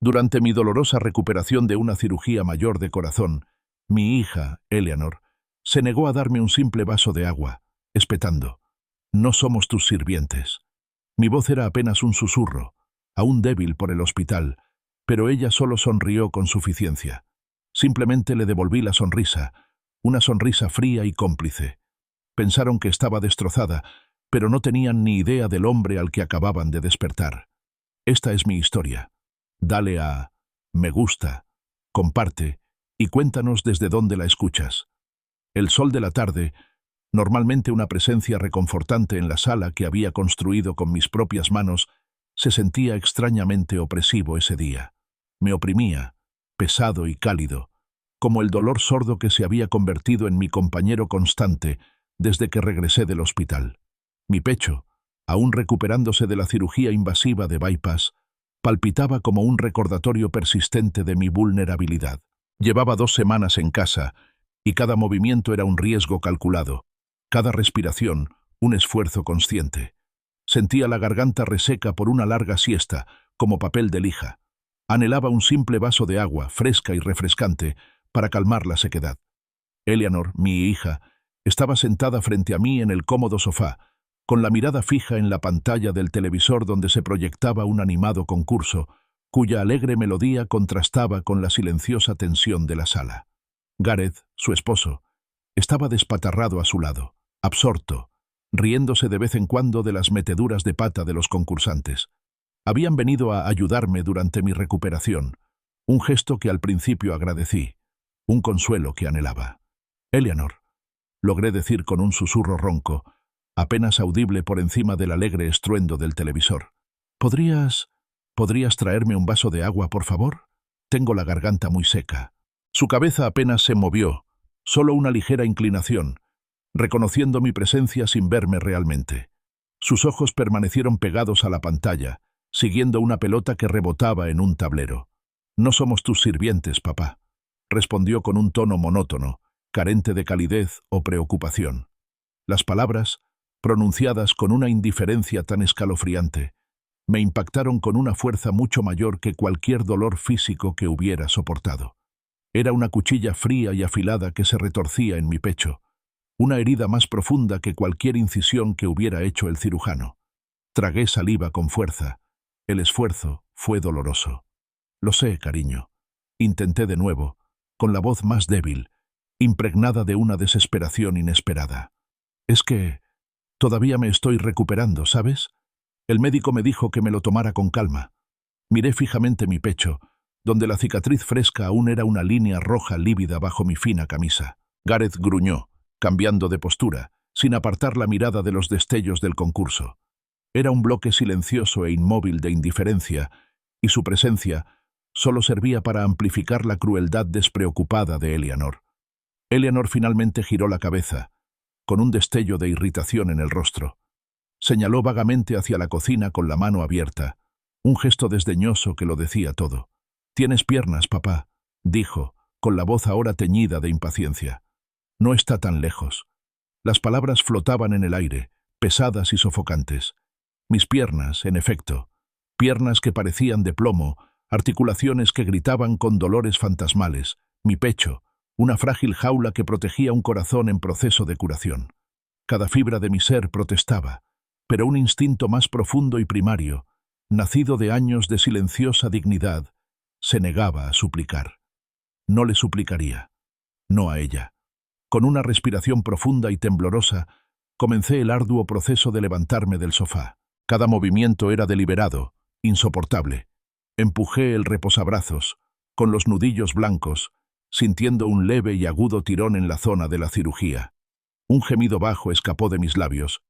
Durante mi dolorosa recuperación de una cirugía mayor de corazón, mi hija, Eleanor, se negó a darme un simple vaso de agua, espetando: «No somos tus sirvientes». Mi voz era apenas un susurro, aún débil por el hospital, pero ella solo sonrió con suficiencia. Simplemente le devolví la sonrisa, una sonrisa fría y cómplice. Pensaron que estaba destrozada, pero no tenían ni idea del hombre al que acababan de despertar. Esta es mi historia. Dale a me gusta, comparte y cuéntanos desde dónde la escuchas. El sol de la tarde, normalmente una presencia reconfortante en la sala que había construido con mis propias manos, se sentía extrañamente opresivo ese día. Me oprimía, pesado y cálido, como el dolor sordo que se había convertido en mi compañero constante desde que regresé del hospital. Mi pecho, aún recuperándose de la cirugía invasiva de bypass, palpitaba como un recordatorio persistente de mi vulnerabilidad. Llevaba 2 semanas en casa y cada movimiento era un riesgo calculado, cada respiración un esfuerzo consciente. Sentía la garganta reseca por una larga siesta, como papel de lija. Anhelaba un simple vaso de agua, fresca y refrescante, para calmar la sequedad. Eleanor, mi hija, estaba sentada frente a mí en el cómodo sofá, con la mirada fija en la pantalla del televisor donde se proyectaba un animado concurso, cuya alegre melodía contrastaba con la silenciosa tensión de la sala. Gareth, su esposo, estaba despatarrado a su lado, absorto, riéndose de vez en cuando de las meteduras de pata de los concursantes. Habían venido a ayudarme durante mi recuperación, un gesto que al principio agradecí, un consuelo que anhelaba. «Eleanor», logré decir con un susurro ronco, apenas audible por encima del alegre estruendo del televisor. ¿Podrías traerme un vaso de agua, por favor? Tengo la garganta muy seca». Su cabeza apenas se movió, solo una ligera inclinación, reconociendo mi presencia sin verme realmente. Sus ojos permanecieron pegados a la pantalla, siguiendo una pelota que rebotaba en un tablero. «No somos tus sirvientes, papá», respondió con un tono monótono, carente de calidez o preocupación. Las palabras, pronunciadas con una indiferencia tan escalofriante, me impactaron con una fuerza mucho mayor que cualquier dolor físico que hubiera soportado. Era una cuchilla fría y afilada que se retorcía en mi pecho, una herida más profunda que cualquier incisión que hubiera hecho el cirujano. Tragué saliva con fuerza. El esfuerzo fue doloroso. «Lo sé, cariño», intenté de nuevo, con la voz más débil, impregnada de una desesperación inesperada. «Es que todavía me estoy recuperando, ¿sabes? El médico me dijo que me lo tomara con calma». Miré fijamente mi pecho, donde la cicatriz fresca aún era una línea roja lívida bajo mi fina camisa. Gareth gruñó, cambiando de postura, sin apartar la mirada de los destellos del concurso. Era un bloque silencioso e inmóvil de indiferencia, y su presencia solo servía para amplificar la crueldad despreocupada de Eleanor. Eleanor finalmente giró la cabeza, con un destello de irritación en el rostro. Señaló vagamente hacia la cocina con la mano abierta, un gesto desdeñoso que lo decía todo. «Tienes piernas, papá», dijo, con la voz ahora teñida de impaciencia. «No está tan lejos». Las palabras flotaban en el aire, pesadas y sofocantes. Mis piernas, en efecto, piernas que parecían de plomo, articulaciones que gritaban con dolores fantasmales, mi pecho, una frágil jaula que protegía un corazón en proceso de curación. Cada fibra de mi ser protestaba, pero un instinto más profundo y primario, nacido de años de silenciosa dignidad, se negaba a suplicar. No le suplicaría, no a ella. Con una respiración profunda y temblorosa, comencé el arduo proceso de levantarme del sofá. Cada movimiento era deliberado, insoportable. Empujé el reposabrazos, con los nudillos blancos, sintiendo un leve y agudo tirón en la zona de la cirugía. Un gemido bajo escapó de mis labios,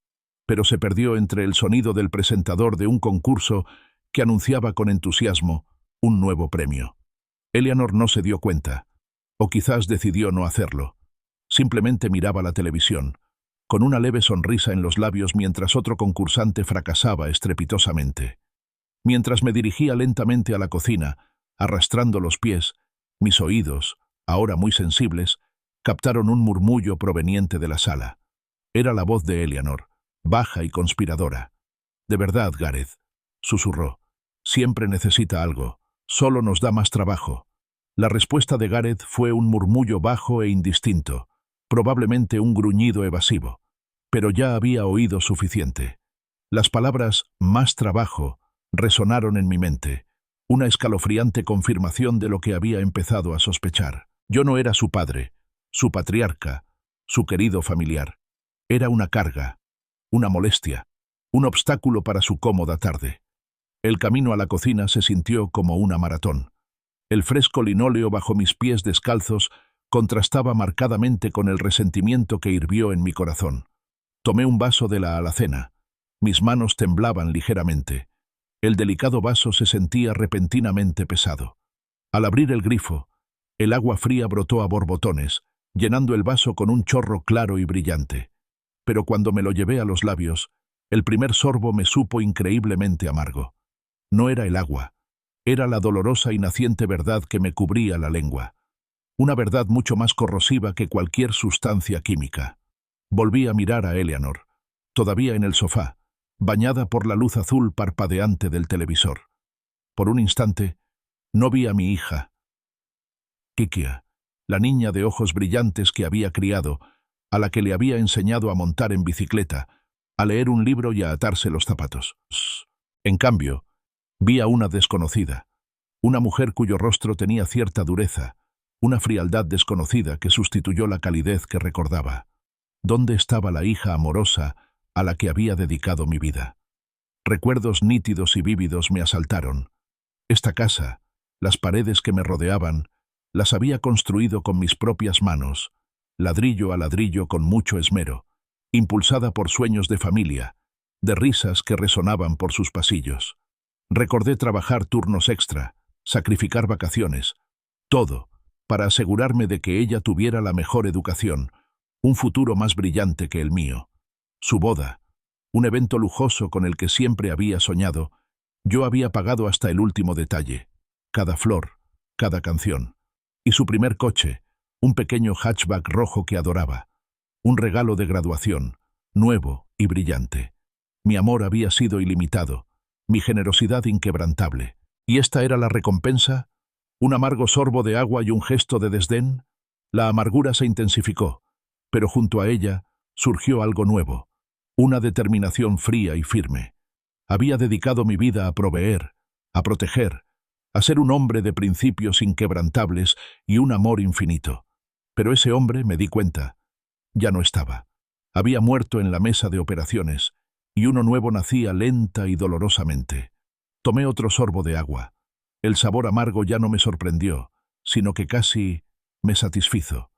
pero se perdió entre el sonido del presentador de un concurso que anunciaba con entusiasmo un nuevo premio. Eleanor no se dio cuenta, o quizás decidió no hacerlo. Simplemente miraba la televisión, con una leve sonrisa en los labios mientras otro concursante fracasaba estrepitosamente. Mientras me dirigía lentamente a la cocina, arrastrando los pies, mis oídos, ahora muy sensibles, captaron un murmullo proveniente de la sala. Era la voz de Eleanor, baja y conspiradora. «De verdad, Gareth», susurró, «siempre necesita algo. Solo nos da más trabajo. La respuesta de Gareth fue un murmullo bajo e indistinto, probablemente un gruñido evasivo. Pero ya había oído suficiente. Las palabras «más trabajo» resonaron en mi mente, una escalofriante confirmación de lo que había empezado a sospechar. Yo no era su padre, su patriarca, su querido familiar. Era una carga, una molestia, un obstáculo para su cómoda tarde. El camino a la cocina se sintió como una maratón. El fresco linóleo bajo mis pies descalzos contrastaba marcadamente con el resentimiento que hirvió en mi corazón. Tomé un vaso de la alacena. Mis manos temblaban ligeramente. El delicado vaso se sentía repentinamente pesado. Al abrir el grifo, el agua fría brotó a borbotones, llenando el vaso con un chorro claro y brillante. Pero cuando me lo llevé a los labios, el primer sorbo me supo increíblemente amargo. No era el agua, era la dolorosa y naciente verdad que me cubría la lengua. Una verdad mucho más corrosiva que cualquier sustancia química. Volví a mirar a Eleanor, todavía en el sofá, bañada por la luz azul parpadeante del televisor. Por un instante, no vi a mi hija, Kikia, la niña de ojos brillantes que había criado, a la que le había enseñado a montar en bicicleta, a leer un libro y a atarse los zapatos. En cambio, vi a una desconocida, una mujer cuyo rostro tenía cierta dureza, una frialdad desconocida que sustituyó la calidez que recordaba. ¿Dónde estaba la hija amorosa a la que había dedicado mi vida? Recuerdos nítidos y vívidos me asaltaron. Esta casa, las paredes que me rodeaban, las había construido con mis propias manos, ladrillo a ladrillo con mucho esmero, impulsada por sueños de familia, de risas que resonaban por sus pasillos. Recordé trabajar turnos extra, sacrificar vacaciones, todo, para asegurarme de que ella tuviera la mejor educación, un futuro más brillante que el mío. Su boda, un evento lujoso con el que siempre había soñado, yo había pagado hasta el último detalle, cada flor, cada canción. Y su primer coche, un pequeño hatchback rojo que adoraba, un regalo de graduación, nuevo y brillante. Mi amor había sido ilimitado, mi generosidad inquebrantable. ¿Y esta era la recompensa? ¿Un amargo sorbo de agua y un gesto de desdén? La amargura se intensificó, pero junto a ella surgió algo nuevo, una determinación fría y firme. Había dedicado mi vida a proveer, a proteger, a ser un hombre de principios inquebrantables y un amor infinito. Pero ese hombre, me di cuenta, ya no estaba. Había muerto en la mesa de operaciones, y uno nuevo nacía lenta y dolorosamente. Tomé otro sorbo de agua. El sabor amargo ya no me sorprendió, sino que casi me satisfizo.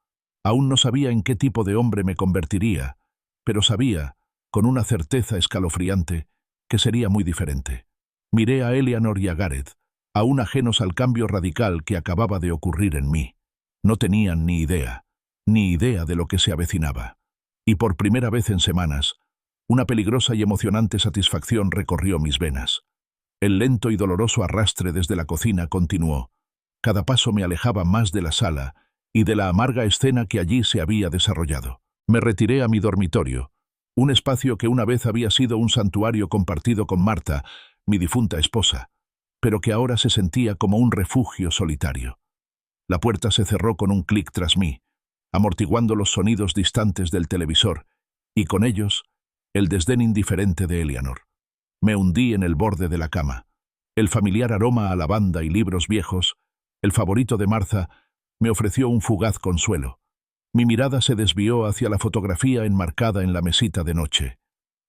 Aún no sabía en qué tipo de hombre me convertiría, pero sabía, con una certeza escalofriante, que sería muy diferente. Miré a Eleanor y a Gareth, aún ajenos al cambio radical que acababa de ocurrir en mí. No tenían ni idea de lo que se avecinaba. Y por primera vez en semanas, una peligrosa y emocionante satisfacción recorrió mis venas. El lento y doloroso arrastre desde la cocina continuó. Cada paso me alejaba más de la sala y de la amarga escena que allí se había desarrollado. Me retiré a mi dormitorio, un espacio que una vez había sido un santuario compartido con Marta, mi difunta esposa, pero que ahora se sentía como un refugio solitario. La puerta se cerró con un clic tras mí, amortiguando los sonidos distantes del televisor, y con ellos, el desdén indiferente de Eleanor. Me hundí en el borde de la cama. El familiar aroma a lavanda y libros viejos, el favorito de Martha, me ofreció un fugaz consuelo. Mi mirada se desvió hacia la fotografía enmarcada en la mesita de noche.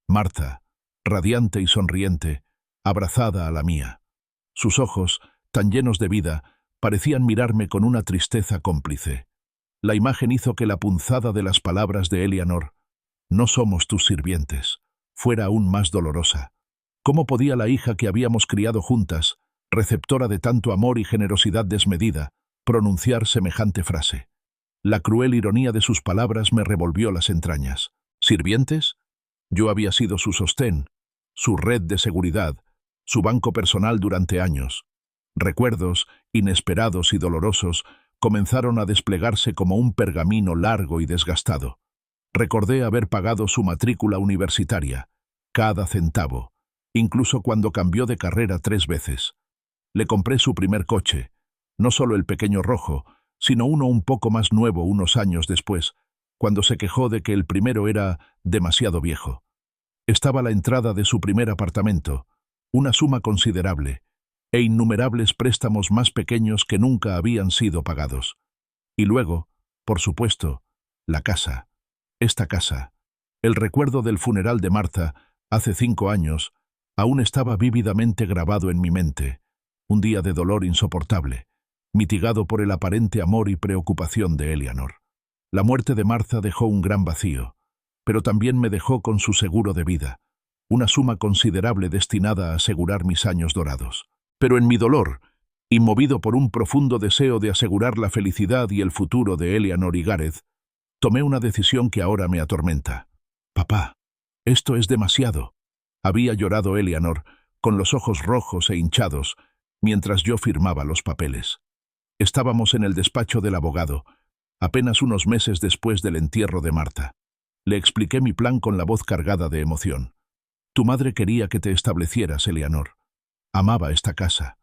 Martha, radiante y sonriente, abrazada a la mía. Sus ojos, tan llenos de vida, parecían mirarme con una tristeza cómplice. La imagen hizo que la punzada de las palabras de Eleanor, «No somos tus sirvientes», fuera aún más dolorosa. ¿Cómo podía la hija que habíamos criado juntas, receptora de tanto amor y generosidad desmedida, pronunciar semejante frase? La cruel ironía de sus palabras me revolvió las entrañas. ¿Sirvientes? Yo había sido su sostén, su red de seguridad, su banco personal durante años. Recuerdos, inesperados y dolorosos, comenzaron a desplegarse como un pergamino largo y desgastado. Recordé haber pagado su matrícula universitaria, cada centavo, incluso cuando cambió de carrera 3 veces. Le compré su primer coche, no solo el pequeño rojo, sino uno un poco más nuevo unos años después, cuando se quejó de que el primero era demasiado viejo. Estaba la entrada de su primer apartamento, una suma considerable, e innumerables préstamos más pequeños que nunca habían sido pagados. Y luego, por supuesto, la casa. Esta casa. El recuerdo del funeral de Martha, hace 5 años, aún estaba vívidamente grabado en mi mente. Un día de dolor insoportable, mitigado por el aparente amor y preocupación de Eleanor. La muerte de Martha dejó un gran vacío, pero también me dejó con su seguro de vida, una suma considerable destinada a asegurar mis años dorados. Pero en mi dolor, y movido por un profundo deseo de asegurar la felicidad y el futuro de Eleanor y Gareth, tomé una decisión que ahora me atormenta. «Papá, esto es demasiado», había llorado Eleanor, con los ojos rojos e hinchados, mientras yo firmaba los papeles. Estábamos en el despacho del abogado, apenas unos meses después del entierro de Martha. Le expliqué mi plan con la voz cargada de emoción. «Tu madre quería que te establecieras, Eleanor. Amaba esta casa.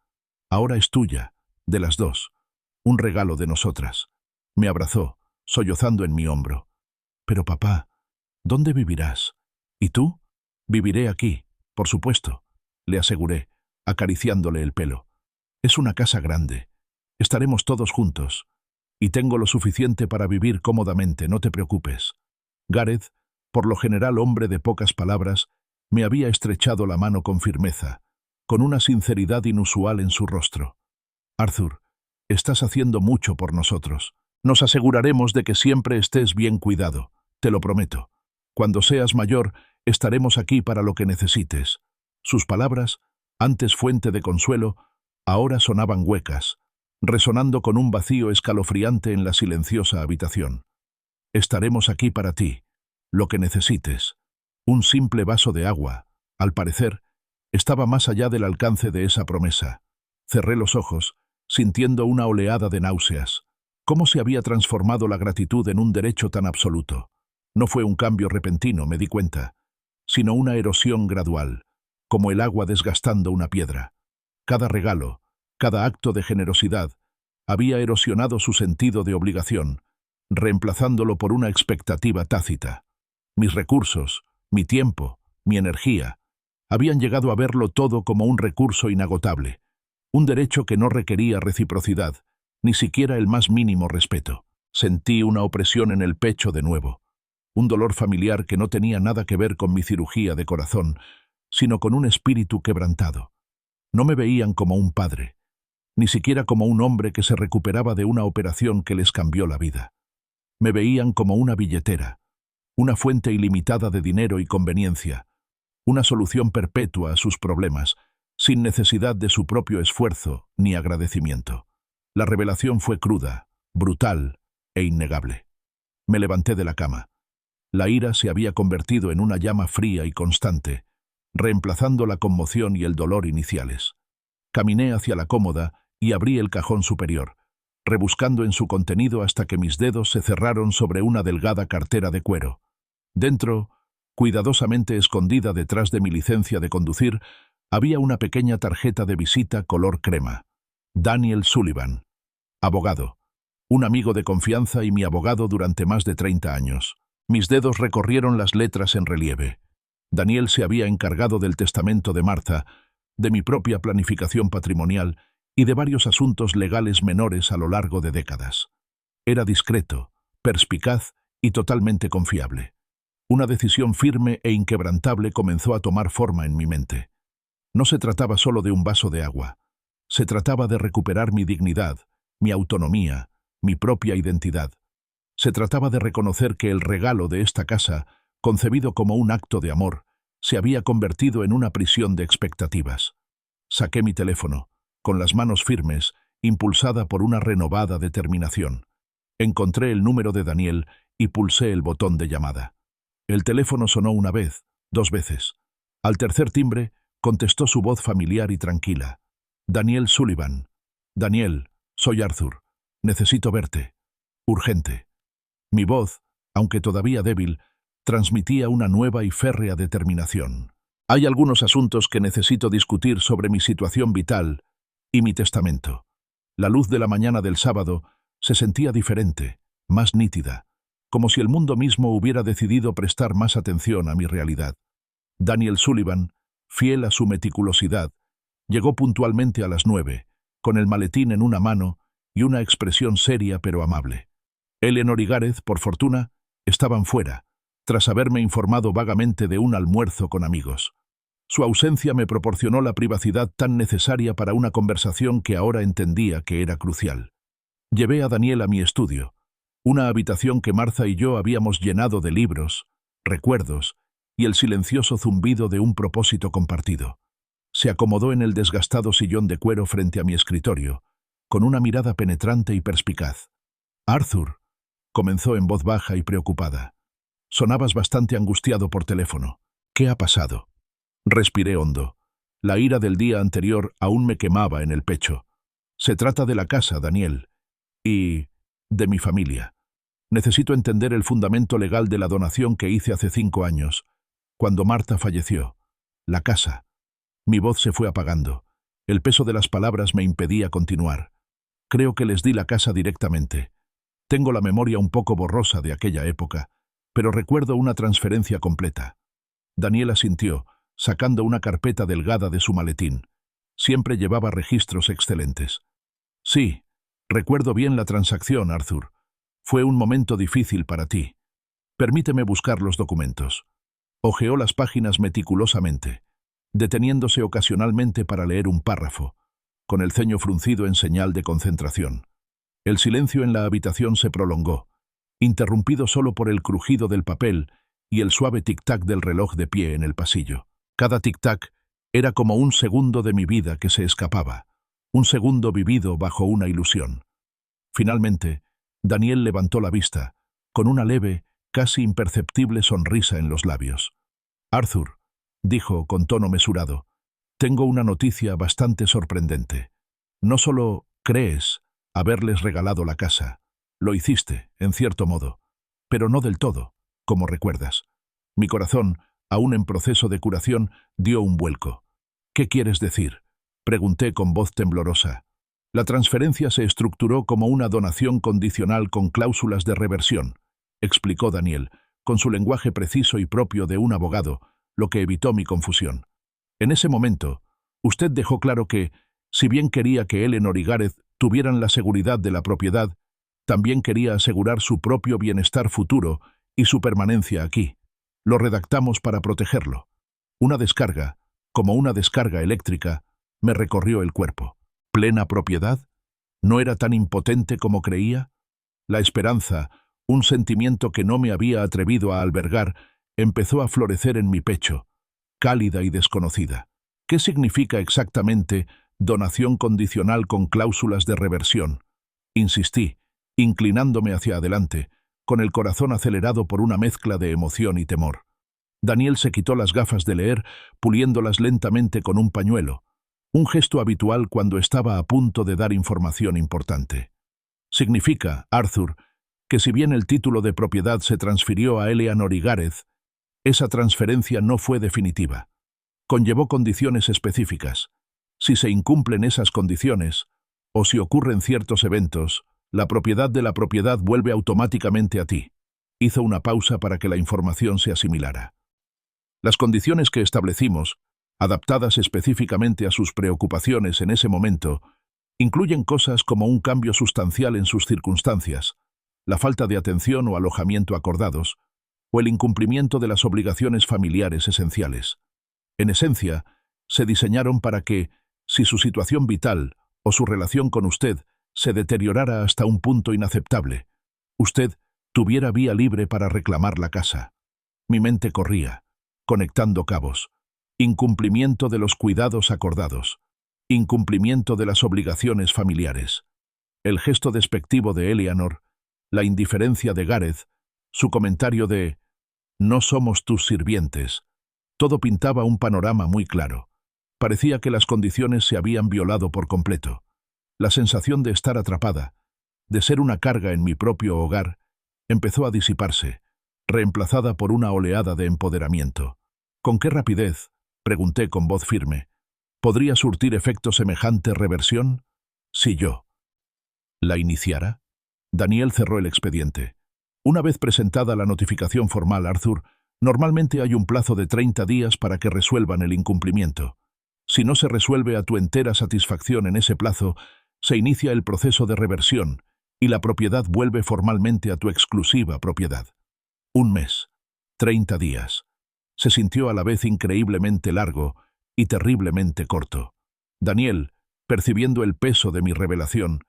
Ahora es tuya, de las dos. Un regalo de nosotras». Me abrazó, sollozando en mi hombro. «Pero papá, ¿dónde vivirás? ¿Y tú?» «Viviré aquí, por supuesto», le aseguré, acariciándole el pelo. «Es una casa grande. Estaremos todos juntos. Y tengo lo suficiente para vivir cómodamente, no te preocupes». Gareth, por lo general hombre de pocas palabras, me había estrechado la mano con firmeza, con una sinceridad inusual en su rostro. «Arthur, estás haciendo mucho por nosotros. Nos aseguraremos de que siempre estés bien cuidado, te lo prometo. Cuando seas mayor, estaremos aquí para lo que necesites». Sus palabras, antes fuente de consuelo, ahora sonaban huecas, resonando con un vacío escalofriante en la silenciosa habitación. «Estaremos aquí para ti, lo que necesites». Un simple vaso de agua, al parecer, estaba más allá del alcance de esa promesa. Cerré los ojos, sintiendo una oleada de náuseas. ¿Cómo se había transformado la gratitud en un derecho tan absoluto? No fue un cambio repentino, me di cuenta, sino una erosión gradual, como el agua desgastando una piedra. Cada regalo, cada acto de generosidad, había erosionado su sentido de obligación, reemplazándolo por una expectativa tácita. Mis recursos, mi tiempo, mi energía, habían llegado a verlo todo como un recurso inagotable, un derecho que no requería reciprocidad, ni siquiera el más mínimo respeto. Sentí una opresión en el pecho de nuevo, un dolor familiar que no tenía nada que ver con mi cirugía de corazón, sino con un espíritu quebrantado. No me veían como un padre, ni siquiera como un hombre que se recuperaba de una operación que les cambió la vida. Me veían como una billetera, una fuente ilimitada de dinero y conveniencia, una solución perpetua a sus problemas, sin necesidad de su propio esfuerzo ni agradecimiento. La revelación fue cruda, brutal e innegable. Me levanté de la cama. La ira se había convertido en una llama fría y constante, reemplazando la conmoción y el dolor iniciales. Caminé hacia la cómoda y abrí el cajón superior, rebuscando en su contenido hasta que mis dedos se cerraron sobre una delgada cartera de cuero. Dentro, cuidadosamente escondida detrás de mi licencia de conducir, había una pequeña tarjeta de visita color crema. Daniel Sullivan, abogado, un amigo de confianza y mi abogado durante más de 30 años. Mis dedos recorrieron las letras en relieve. Daniel se había encargado del testamento de Martha, de mi propia planificación patrimonial y de varios asuntos legales menores a lo largo de décadas. Era discreto, perspicaz y totalmente confiable. Una decisión firme e inquebrantable comenzó a tomar forma en mi mente. No se trataba solo de un vaso de agua. Se trataba de recuperar mi dignidad, mi autonomía, mi propia identidad. Se trataba de reconocer que el regalo de esta casa, concebido como un acto de amor, se había convertido en una prisión de expectativas. Saqué mi teléfono, con las manos firmes, impulsada por una renovada determinación. Encontré el número de Daniel y pulsé el botón de llamada. El teléfono sonó una vez, 2 veces. Al tercer timbre, contestó su voz familiar y tranquila. «Daniel Sullivan. Daniel, soy Arthur. Necesito verte. Urgente». Mi voz, aunque todavía débil, transmitía una nueva y férrea determinación. «Hay algunos asuntos que necesito discutir sobre mi situación vital Y mi testamento. La luz de la mañana del sábado se sentía diferente, más nítida, como si el mundo mismo hubiera decidido prestar más atención a mi realidad. Daniel Sullivan, fiel a su meticulosidad, llegó puntualmente a las 9, con el maletín en una mano y una expresión seria pero amable. Eleanor y Gareth, por fortuna, estaban fuera, tras haberme informado vagamente de un almuerzo con amigos. Su ausencia me proporcionó la privacidad tan necesaria para una conversación que ahora entendía que era crucial. Llevé a Daniel a mi estudio, una habitación que Martha y yo habíamos llenado de libros, recuerdos y el silencioso zumbido de un propósito compartido. Se acomodó en el desgastado sillón de cuero frente a mi escritorio, con una mirada penetrante y perspicaz. «Arthur», comenzó en voz baja y preocupada. «Sonabas bastante angustiado por teléfono. ¿Qué ha pasado?» Respiré hondo. La ira del día anterior aún me quemaba en el pecho. «Se trata de la casa, Daniel, y de mi familia. Necesito entender el fundamento legal de la donación que hice hace 5 años, cuando Martha falleció. La casa». Mi voz se fue apagando. El peso de las palabras me impedía continuar. «Creo que les di la casa directamente. Tengo la memoria un poco borrosa de aquella época, pero recuerdo una transferencia completa». Daniel asintió, sacando una carpeta delgada de su maletín. Siempre llevaba registros excelentes. «Sí, recuerdo bien la transacción, Arthur. Fue un momento difícil para ti. Permíteme buscar los documentos». Hojeó las páginas meticulosamente, deteniéndose ocasionalmente para leer un párrafo, con el ceño fruncido en señal de concentración. El silencio en la habitación se prolongó, interrumpido solo por el crujido del papel y el suave tic-tac del reloj de pie en el pasillo. Cada tic-tac era como un segundo de mi vida que se escapaba, un segundo vivido bajo una ilusión. Finalmente, Daniel levantó la vista, con una leve, casi imperceptible sonrisa en los labios. «Arthur», dijo con tono mesurado, «tengo una noticia bastante sorprendente. No solo crees haberles regalado la casa, lo hiciste, en cierto modo, pero no del todo, como recuerdas. Mi corazón, aún en proceso de curación, dio un vuelco». «¿Qué quieres decir?», pregunté con voz temblorosa. «La transferencia se estructuró como una donación condicional con cláusulas de reversión», explicó Daniel, con su lenguaje preciso y propio de un abogado, lo que evitó mi confusión. «En ese momento, usted dejó claro que, si bien quería que Eleanor y Gareth tuvieran la seguridad de la propiedad, también quería asegurar su propio bienestar futuro y su permanencia aquí. Lo redactamos para protegerlo». Una descarga, como una descarga eléctrica, me recorrió el cuerpo. ¿Plena propiedad? ¿No era tan impotente como creía? La esperanza, un sentimiento que no me había atrevido a albergar, empezó a florecer en mi pecho, cálida y desconocida. ¿Qué significa exactamente donación condicional con cláusulas de reversión? Insistí, inclinándome hacia adelante, con el corazón acelerado por una mezcla de emoción y temor. Daniel se quitó las gafas de leer, puliéndolas lentamente con un pañuelo, un gesto habitual cuando estaba a punto de dar información importante. «Significa, Arthur, que si bien el título de propiedad se transfirió a Eleanor y Gareth, esa transferencia no fue definitiva. Conllevó condiciones específicas. Si se incumplen esas condiciones, o si ocurren ciertos eventos, la propiedad de la propiedad vuelve automáticamente a ti». Hizo una pausa para que la información se asimilara. Las condiciones que establecimos, adaptadas específicamente a sus preocupaciones en ese momento, incluyen cosas como un cambio sustancial en sus circunstancias, la falta de atención o alojamiento acordados, o el incumplimiento de las obligaciones familiares esenciales. En esencia, se diseñaron para que, si su situación vital o su relación con usted se deteriorara hasta un punto inaceptable, usted tuviera vía libre para reclamar la casa. Mi mente corría, conectando cabos. Incumplimiento de los cuidados acordados. Incumplimiento de las obligaciones familiares. El gesto despectivo de Eleanor, la indiferencia de Gareth, su comentario de «no somos tus sirvientes». Todo pintaba un panorama muy claro. Parecía que las condiciones se habían violado por completo. La sensación de estar atrapada, de ser una carga en mi propio hogar, empezó a disiparse, reemplazada por una oleada de empoderamiento. «¿Con qué rapidez?», pregunté con voz firme. ¿Podría surtir efecto semejante reversión? Si yo la iniciara. Daniel cerró el expediente. Una vez presentada la notificación formal, Arthur, normalmente hay un plazo de 30 días para que resuelvan el incumplimiento. Si no se resuelve a tu entera satisfacción en ese plazo, se inicia el proceso de reversión y la propiedad vuelve formalmente a tu exclusiva propiedad. Un mes, 30 días. Se sintió a la vez increíblemente largo y terriblemente corto. Daniel, percibiendo el peso de mi revelación,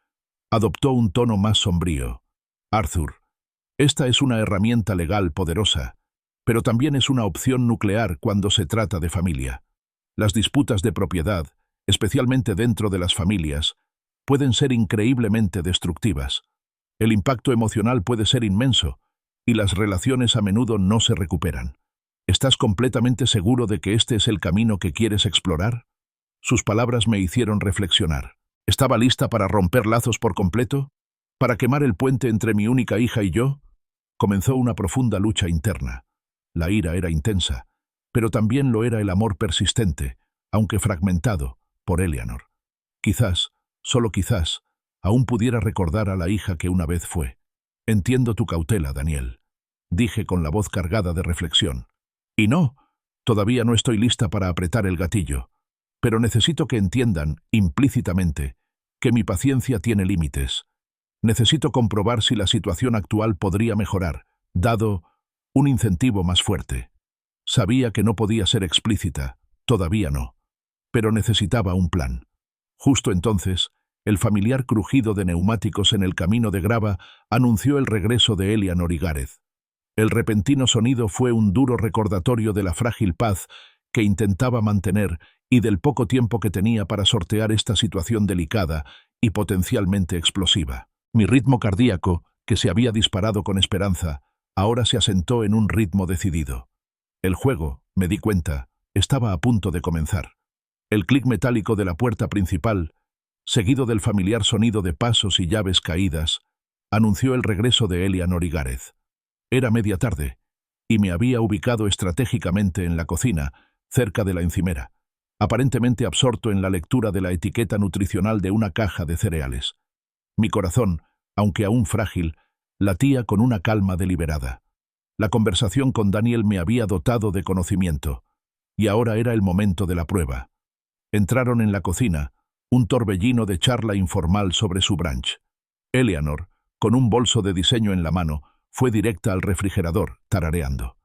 adoptó un tono más sombrío. Arthur, esta es una herramienta legal poderosa, pero también es una opción nuclear cuando se trata de familia. Las disputas de propiedad, especialmente dentro de las familias, pueden ser increíblemente destructivas. El impacto emocional puede ser inmenso, y las relaciones a menudo no se recuperan. ¿Estás completamente seguro de que este es el camino que quieres explorar? Sus palabras me hicieron reflexionar. ¿Estaba lista para romper lazos por completo? ¿Para quemar el puente entre mi única hija y yo? Comenzó una profunda lucha interna. La ira era intensa, pero también lo era el amor persistente, aunque fragmentado, por Eleanor. Quizás, solo quizás, aún pudiera recordar a la hija que una vez fue. Entiendo tu cautela, Daniel, dije con la voz cargada de reflexión. Y no, todavía no estoy lista para apretar el gatillo, pero necesito que entiendan, implícitamente, que mi paciencia tiene límites. Necesito comprobar si la situación actual podría mejorar, dado un incentivo más fuerte. Sabía que no podía ser explícita, todavía no, pero necesitaba un plan. Justo entonces, el familiar crujido de neumáticos en el camino de grava anunció el regreso de Eleanor y Gareth. El repentino sonido fue un duro recordatorio de la frágil paz que intentaba mantener y del poco tiempo que tenía para sortear esta situación delicada y potencialmente explosiva. Mi ritmo cardíaco, que se había disparado con esperanza, ahora se asentó en un ritmo decidido. El juego, me di cuenta, estaba a punto de comenzar. El clic metálico de la puerta principal, seguido del familiar sonido de pasos y llaves caídas, anunció el regreso de Eleanor y Gareth. Era media tarde, y me había ubicado estratégicamente en la cocina, cerca de la encimera, aparentemente absorto en la lectura de la etiqueta nutricional de una caja de cereales. Mi corazón, aunque aún frágil, latía con una calma deliberada. La conversación con Daniel me había dotado de conocimiento, y ahora era el momento de la prueba. Entraron en la cocina, un torbellino de charla informal sobre su brunch. Eleanor, con un bolso de diseño en la mano, fue directa al refrigerador, tarareando.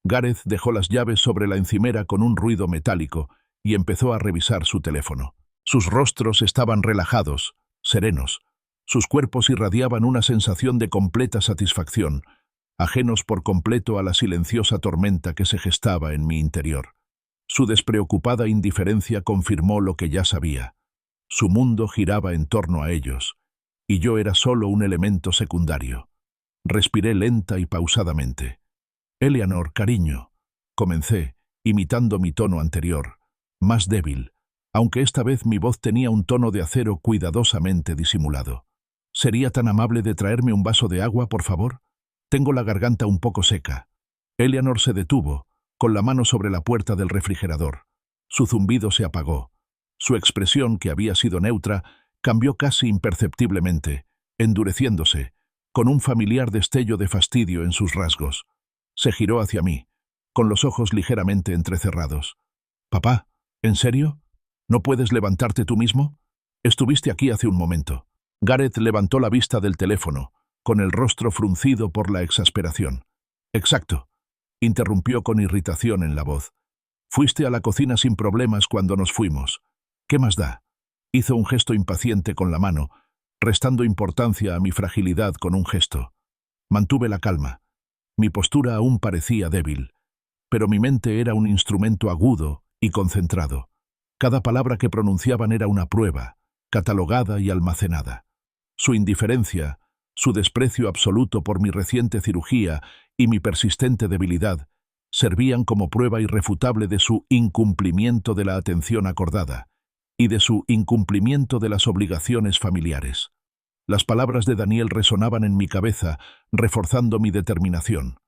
Gareth dejó las llaves sobre la encimera con un ruido metálico y empezó a revisar su teléfono. Sus rostros estaban relajados, serenos. Sus cuerpos irradiaban una sensación de completa satisfacción, ajenos por completo a la silenciosa tormenta que se gestaba en mi interior. Su despreocupada indiferencia confirmó lo que ya sabía. Su mundo giraba en torno a ellos, y yo era solo un elemento secundario. Respiré lenta y pausadamente. Eleanor, cariño, comencé, imitando mi tono anterior, más débil, aunque esta vez mi voz tenía un tono de acero cuidadosamente disimulado. ¿Sería tan amable de traerme un vaso de agua, por favor? Tengo la garganta un poco seca. Eleanor se detuvo, con la mano sobre la puerta del refrigerador. Su zumbido se apagó. Su expresión, que había sido neutra, cambió casi imperceptiblemente, endureciéndose, con un familiar destello de fastidio en sus rasgos. Se giró hacia mí, con los ojos ligeramente entrecerrados. «Papá, ¿en serio? ¿No puedes levantarte tú mismo? Estuviste aquí hace un momento». Gareth levantó la vista del teléfono, con el rostro fruncido por la exasperación. «Exacto», interrumpió con irritación en la voz. «Fuiste a la cocina sin problemas cuando nos fuimos. ¿Qué más da?». Hizo un gesto impaciente con la mano, restando importancia a mi fragilidad con un gesto. Mantuve la calma. Mi postura aún parecía débil, pero mi mente era un instrumento agudo y concentrado. Cada palabra que pronunciaban era una prueba, catalogada y almacenada. Su indiferencia, su desprecio absoluto por mi reciente cirugía y mi persistente debilidad servían como prueba irrefutable de su incumplimiento de la atención acordada y de su incumplimiento de las obligaciones familiares. Las palabras de Daniel resonaban en mi cabeza, reforzando mi determinación.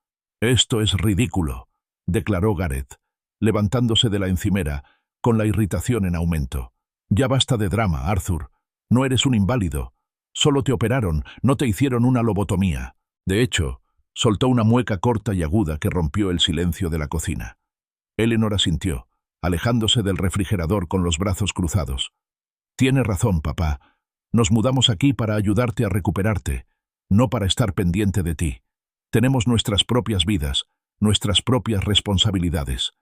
«Esto es ridículo», declaró Gareth, levantándose de la encimera, con la irritación en aumento. «Ya basta de drama, Arthur. No eres un inválido. Solo te operaron, no te hicieron una lobotomía». De hecho, soltó una mueca corta y aguda que rompió el silencio de la cocina. Eleanor asintió, alejándose del refrigerador con los brazos cruzados. «Tiene razón, papá. Nos mudamos aquí para ayudarte a recuperarte, no para estar pendiente de ti. Tenemos nuestras propias vidas, nuestras propias responsabilidades.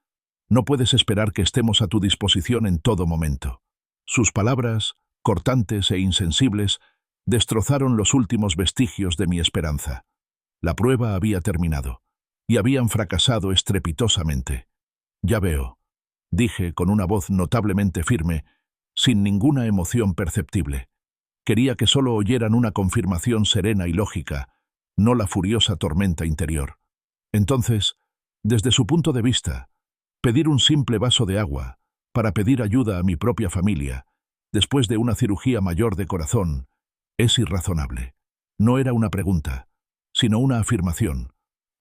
No puedes esperar que estemos a tu disposición en todo momento». Sus palabras, cortantes e insensibles, destrozaron los últimos vestigios de mi esperanza. La prueba había terminado, y habían fracasado estrepitosamente. «Ya veo», dije con una voz notablemente firme, sin ninguna emoción perceptible. Quería que solo oyeran una confirmación serena y lógica, no la furiosa tormenta interior. Entonces, desde su punto de vista, pedir un simple vaso de agua para pedir ayuda a mi propia familia, después de una cirugía mayor de corazón, es irrazonable. No era una pregunta, sino una afirmación,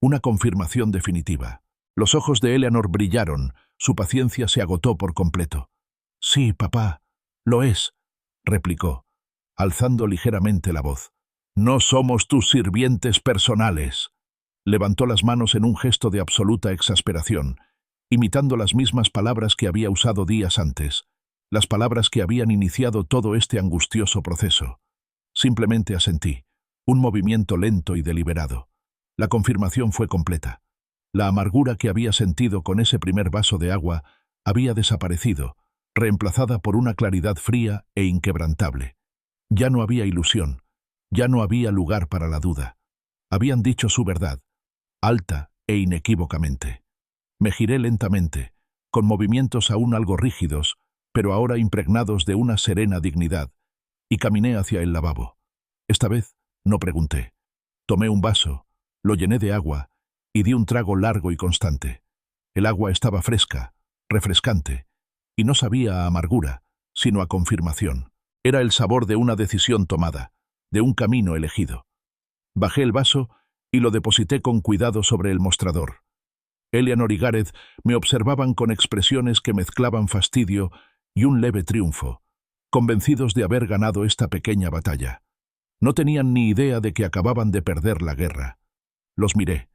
una confirmación definitiva. Los ojos de Eleanor brillaron, su paciencia se agotó por completo. «Sí, papá, lo es», replicó, alzando ligeramente la voz. «No somos tus sirvientes personales». Levantó las manos en un gesto de absoluta exasperación, imitando las mismas palabras que había usado días antes, las palabras que habían iniciado todo este angustioso proceso. Simplemente asentí, un movimiento lento y deliberado. La confirmación fue completa. La amargura que había sentido con ese primer vaso de agua había desaparecido, reemplazada por una claridad fría e inquebrantable. Ya no había ilusión, ya no había lugar para la duda. Habían dicho su verdad, alta e inequívocamente. Me giré lentamente, con movimientos aún algo rígidos, pero ahora impregnados de una serena dignidad, y caminé hacia el lavabo. Esta vez no pregunté. Tomé un vaso, lo llené de agua y di un trago largo y constante. El agua estaba fresca, refrescante, y no sabía a amargura, sino a confirmación. Era el sabor de una decisión tomada, de un camino elegido. Bajé el vaso y lo deposité con cuidado sobre el mostrador. Eleanor y Gareth me observaban con expresiones que mezclaban fastidio y un leve triunfo, convencidos de haber ganado esta pequeña batalla. No tenían ni idea de que acababan de perder la guerra. Los miré.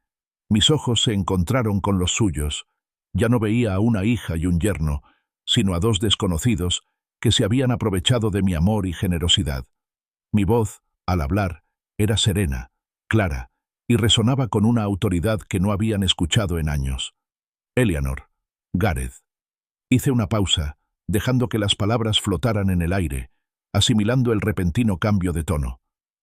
Mis ojos se encontraron con los suyos. Ya no veía a una hija y un yerno, sino a dos desconocidos que se habían aprovechado de mi amor y generosidad. Mi voz, al hablar, era serena, clara, y resonaba con una autoridad que no habían escuchado en años. «Eleanor, Gareth». Hice una pausa, dejando que las palabras flotaran en el aire, asimilando el repentino cambio de tono.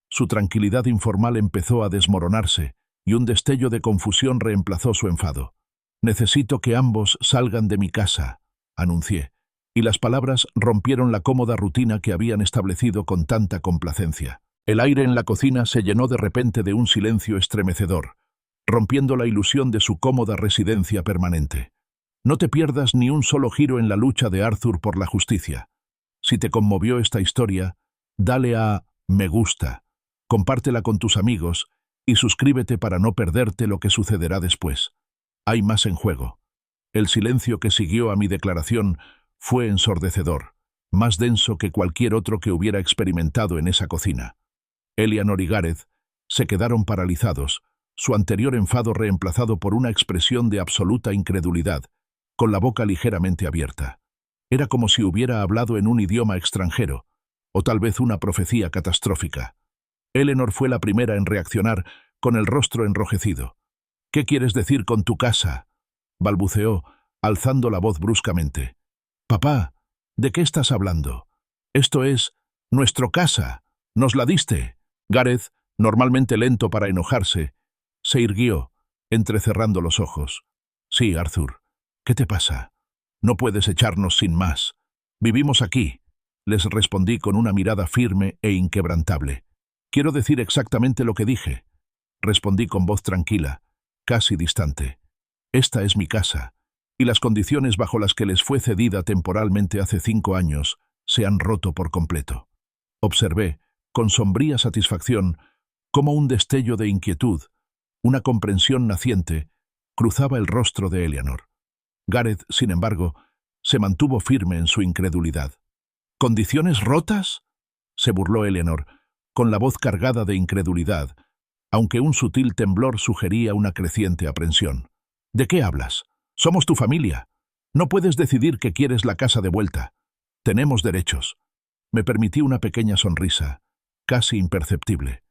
Su tranquilidad informal empezó a desmoronarse, y un destello de confusión reemplazó su enfado. «Necesito que ambos salgan de mi casa», anuncié, y las palabras rompieron la cómoda rutina que habían establecido con tanta complacencia. El aire en la cocina se llenó de repente de un silencio estremecedor, rompiendo la ilusión de su cómoda residencia permanente. «No te pierdas ni un solo giro en la lucha de Arthur por la justicia. Si te conmovió esta historia, dale a me gusta, compártela con tus amigos y suscríbete para no perderte lo que sucederá después. Hay más en juego». El silencio que siguió a mi declaración fue ensordecedor, más denso que cualquier otro que hubiera experimentado en esa cocina. Eleanor y Gareth se quedaron paralizados, su anterior enfado reemplazado por una expresión de absoluta incredulidad, con la boca ligeramente abierta. Era como si hubiera hablado en un idioma extranjero, o tal vez una profecía catastrófica. Eleanor fue la primera en reaccionar, con el rostro enrojecido. «¿Qué quieres decir con tu casa?», balbuceó, alzando la voz bruscamente. «Papá, ¿de qué estás hablando? Esto es nuestro casa. Nos la diste». Gareth, normalmente lento para enojarse, se irguió, entrecerrando los ojos. «Sí, Arthur. ¿Qué te pasa? No puedes echarnos sin más. Vivimos aquí», les respondí con una mirada firme e inquebrantable. «Quiero decir exactamente lo que dije», respondí con voz tranquila, casi distante. «Esta es mi casa, y las condiciones bajo las que les fue cedida temporalmente hace 5 años se han roto por completo». Observé, con sombría satisfacción, cómo un destello de inquietud, una comprensión naciente, cruzaba el rostro de Eleanor. Gareth, sin embargo, Se mantuvo firme en su incredulidad. ¿Condiciones rotas?, se burló Eleanor, con la voz cargada de incredulidad, aunque un sutil temblor sugería una creciente aprensión. ¿De qué hablas? Somos tu familia. No puedes decidir que quieres la casa de vuelta. Tenemos derechos. Me permití una pequeña sonrisa, casi imperceptible.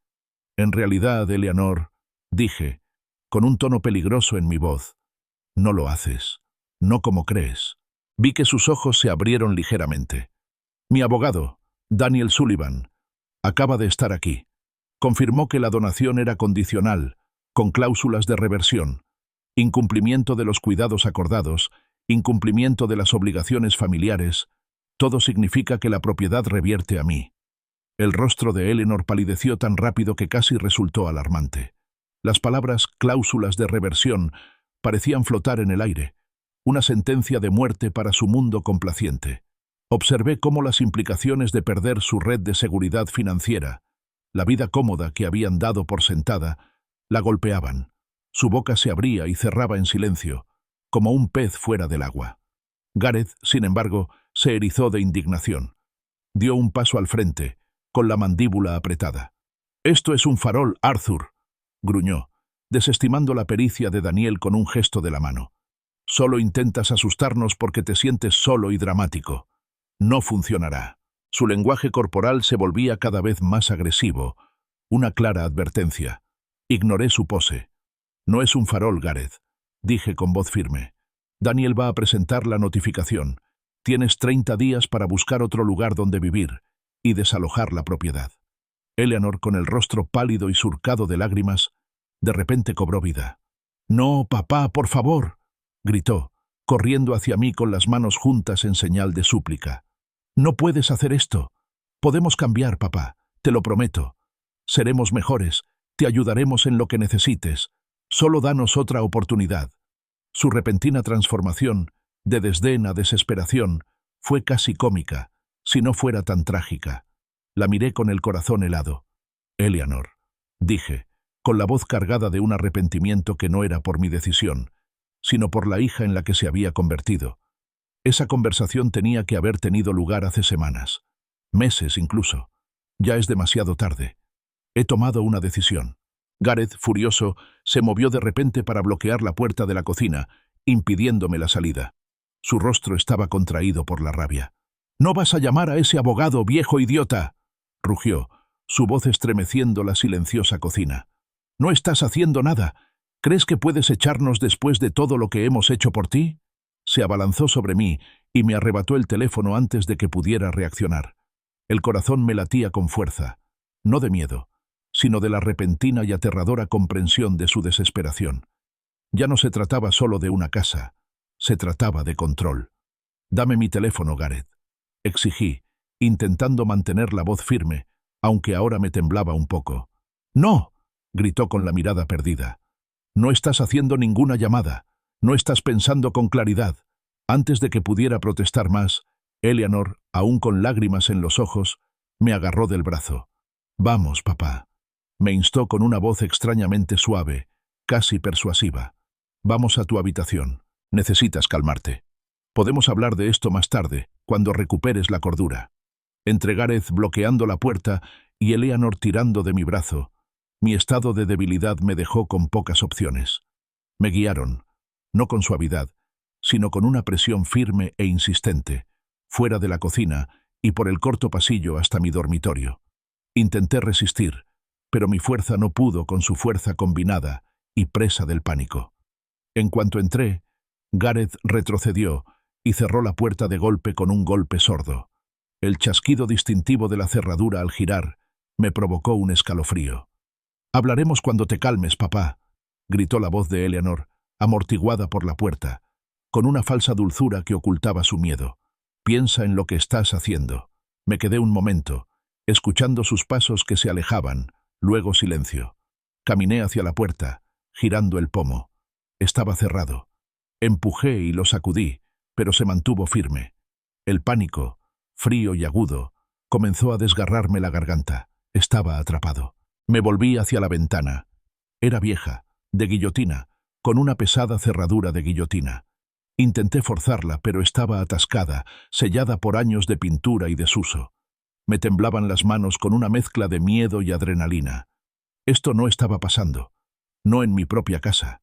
En realidad, Eleanor, dije, con un tono peligroso en mi voz, no lo haces, no como crees. Vi que sus ojos se abrieron ligeramente. Mi abogado, Daniel Sullivan, acaba de estar aquí. Confirmó que la donación era condicional, con cláusulas de reversión, incumplimiento de los cuidados acordados, incumplimiento de las obligaciones familiares. Todo significa que la propiedad revierte a mí. El rostro de Eleanor palideció tan rápido que casi resultó alarmante. Las palabras cláusulas de reversión parecían flotar en el aire, una sentencia de muerte para su mundo complaciente. Observé cómo las implicaciones de perder su red de seguridad financiera, la vida cómoda que habían dado por sentada, la golpeaban. Su boca se abría y cerraba en silencio, como un pez fuera del agua. Gareth, sin embargo, se erizó de indignación. Dio un paso al frente, con la mandíbula apretada. «Esto es un farol, Arthur», gruñó, desestimando la pericia de Daniel con un gesto de la mano. «Solo intentas asustarnos porque te sientes solo y dramático. No funcionará». Su lenguaje corporal se volvía cada vez más agresivo, una clara advertencia. Ignoré su pose. «No es un farol, Gareth», dije con voz firme. «Daniel va a presentar la notificación. Tienes 30 días para buscar otro lugar donde vivir y desalojar la propiedad». Eleanor, con el rostro pálido y surcado de lágrimas, de repente cobró vida. «No, papá, por favor», gritó, corriendo hacia mí con las manos juntas en señal de súplica. «No puedes hacer esto. Podemos cambiar, papá, te lo prometo. Seremos mejores, te ayudaremos en lo que necesites. Solo danos otra oportunidad». Su repentina transformación, de desdén a desesperación, fue casi cómica, si no fuera tan trágica. La miré con el corazón helado. «Eleanor», dije, con la voz cargada de un arrepentimiento que no era por mi decisión, sino por la hija en la que se había convertido. Esa conversación tenía que haber tenido lugar hace semanas, meses incluso. Ya es demasiado tarde. He tomado una decisión. Gareth, furioso, se movió de repente para bloquear la puerta de la cocina, impidiéndome la salida. Su rostro estaba contraído por la rabia. «¿No vas a llamar a ese abogado, viejo idiota?», rugió, su voz estremeciendo la silenciosa cocina. «No estás haciendo nada. ¿Crees que puedes echarnos después de todo lo que hemos hecho por ti?». Se abalanzó sobre mí y me arrebató el teléfono antes de que pudiera reaccionar. El corazón me latía con fuerza, no de miedo, sino de la repentina y aterradora comprensión de su desesperación. Ya no se trataba solo de una casa, se trataba de control. «Dame mi teléfono, Gareth», exigí, intentando mantener la voz firme, aunque ahora me temblaba un poco. «No», gritó con la mirada perdida. «No estás haciendo ninguna llamada. No estás pensando con claridad». Antes de que pudiera protestar más, Eleanor, aún con lágrimas en los ojos, me agarró del brazo. «Vamos, papá», me instó con una voz extrañamente suave, casi persuasiva. «Vamos a tu habitación. Necesitas calmarte. Podemos hablar de esto más tarde, cuando recuperes la cordura». Entre Gareth bloqueando la puerta y Eleanor tirando de mi brazo, mi estado de debilidad me dejó con pocas opciones. Me guiaron, no con suavidad, sino con una presión firme e insistente, fuera de la cocina y por el corto pasillo hasta mi dormitorio. Intenté resistir, pero mi fuerza no pudo con su fuerza combinada y presa del pánico. En cuanto entré, Gareth retrocedió y cerró la puerta de golpe con un golpe sordo. El chasquido distintivo de la cerradura al girar me provocó un escalofrío. «Hablaremos cuando te calmes, papá», gritó la voz de Eleanor, amortiguada por la puerta, con una falsa dulzura que ocultaba su miedo. «Piensa en lo que estás haciendo». Me quedé un momento, escuchando sus pasos que se alejaban, luego silencio. Caminé hacia la puerta, girando el pomo. Estaba cerrado. Empujé y lo sacudí, pero se mantuvo firme. El pánico, frío y agudo, comenzó a desgarrarme la garganta. Estaba atrapado. Me volví hacia la ventana. Era vieja, de guillotina, con una pesada cerradura de guillotina. Intenté forzarla, pero estaba atascada, sellada por años de pintura y desuso. Me temblaban las manos con una mezcla de miedo y adrenalina. Esto no estaba pasando. No en mi propia casa.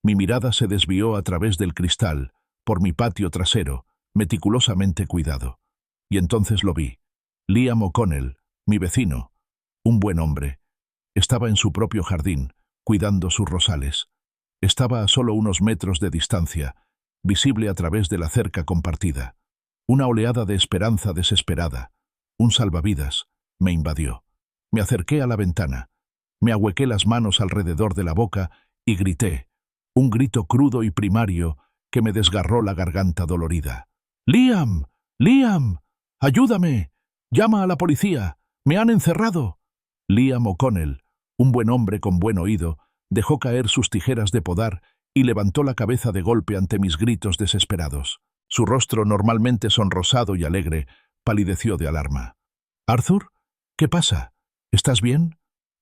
Mi mirada se desvió a través del cristal, por mi patio trasero, meticulosamente cuidado. Y entonces lo vi. Liam O'Connell, mi vecino, un buen hombre, estaba en su propio jardín, cuidando sus rosales. Estaba a solo unos metros de distancia, visible a través de la cerca compartida. Una oleada de esperanza desesperada, un salvavidas, me invadió. Me acerqué a la ventana, me ahuequé las manos alrededor de la boca y grité, un grito crudo y primario que me desgarró la garganta dolorida. «¡Liam! ¡Liam! ¡Ayúdame! ¡Llama a la policía! ¡Me han encerrado!». Liam O'Connell, un buen hombre con buen oído, dejó caer sus tijeras de podar y levantó la cabeza de golpe ante mis gritos desesperados. Su rostro, normalmente sonrosado y alegre, palideció de alarma. «¿Arthur? ¿Qué pasa? ¿Estás bien?»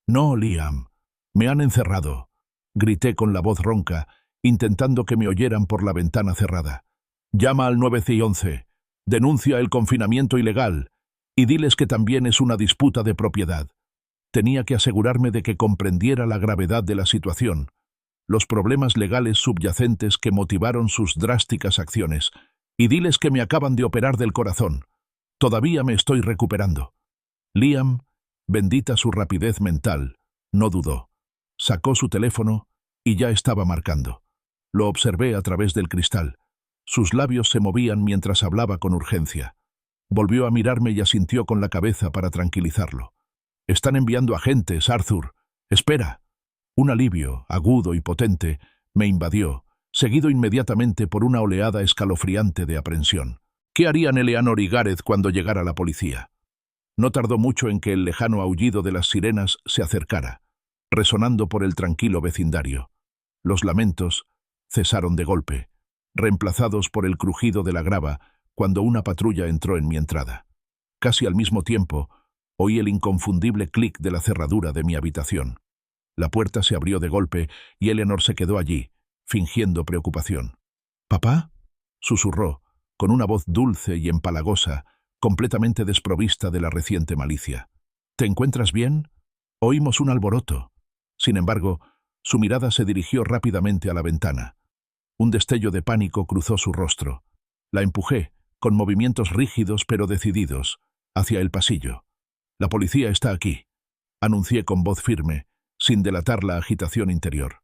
«No, Liam. Me han encerrado», grité con la voz ronca, intentando que me oyeran por la ventana cerrada. «Llama al 911, denuncia el confinamiento ilegal y diles que también es una disputa de propiedad». Tenía que asegurarme de que comprendiera la gravedad de la situación, los problemas legales subyacentes que motivaron sus drásticas acciones, y diles que me acaban de operar del corazón. Todavía me estoy recuperando. Liam, bendita su rapidez mental, no dudó. Sacó su teléfono y ya estaba marcando. Lo observé a través del cristal. Sus labios se movían mientras hablaba con urgencia. Volvió a mirarme y asintió con la cabeza para tranquilizarlo. «Están enviando agentes, Arthur. Espera». Un alivio, agudo y potente, me invadió, seguido inmediatamente por una oleada escalofriante de aprensión. ¿Qué harían Eleanor y Gareth cuando llegara la policía? No tardó mucho en que el lejano aullido de las sirenas se acercara, resonando por el tranquilo vecindario. Los lamentos cesaron de golpe, reemplazados por el crujido de la grava cuando una patrulla entró en mi entrada. Casi al mismo tiempo, oí el inconfundible clic de la cerradura de mi habitación. La puerta se abrió de golpe y Eleanor se quedó allí, fingiendo preocupación. «¿Papá?», susurró, con una voz dulce y empalagosa, completamente desprovista de la reciente malicia. «¿Te encuentras bien?». Oímos un alboroto. Sin embargo, su mirada se dirigió rápidamente a la ventana. Un destello de pánico cruzó su rostro. La empujé, con movimientos rígidos pero decididos, hacia el pasillo. «La policía está aquí», anuncié con voz firme, sin delatar la agitación interior.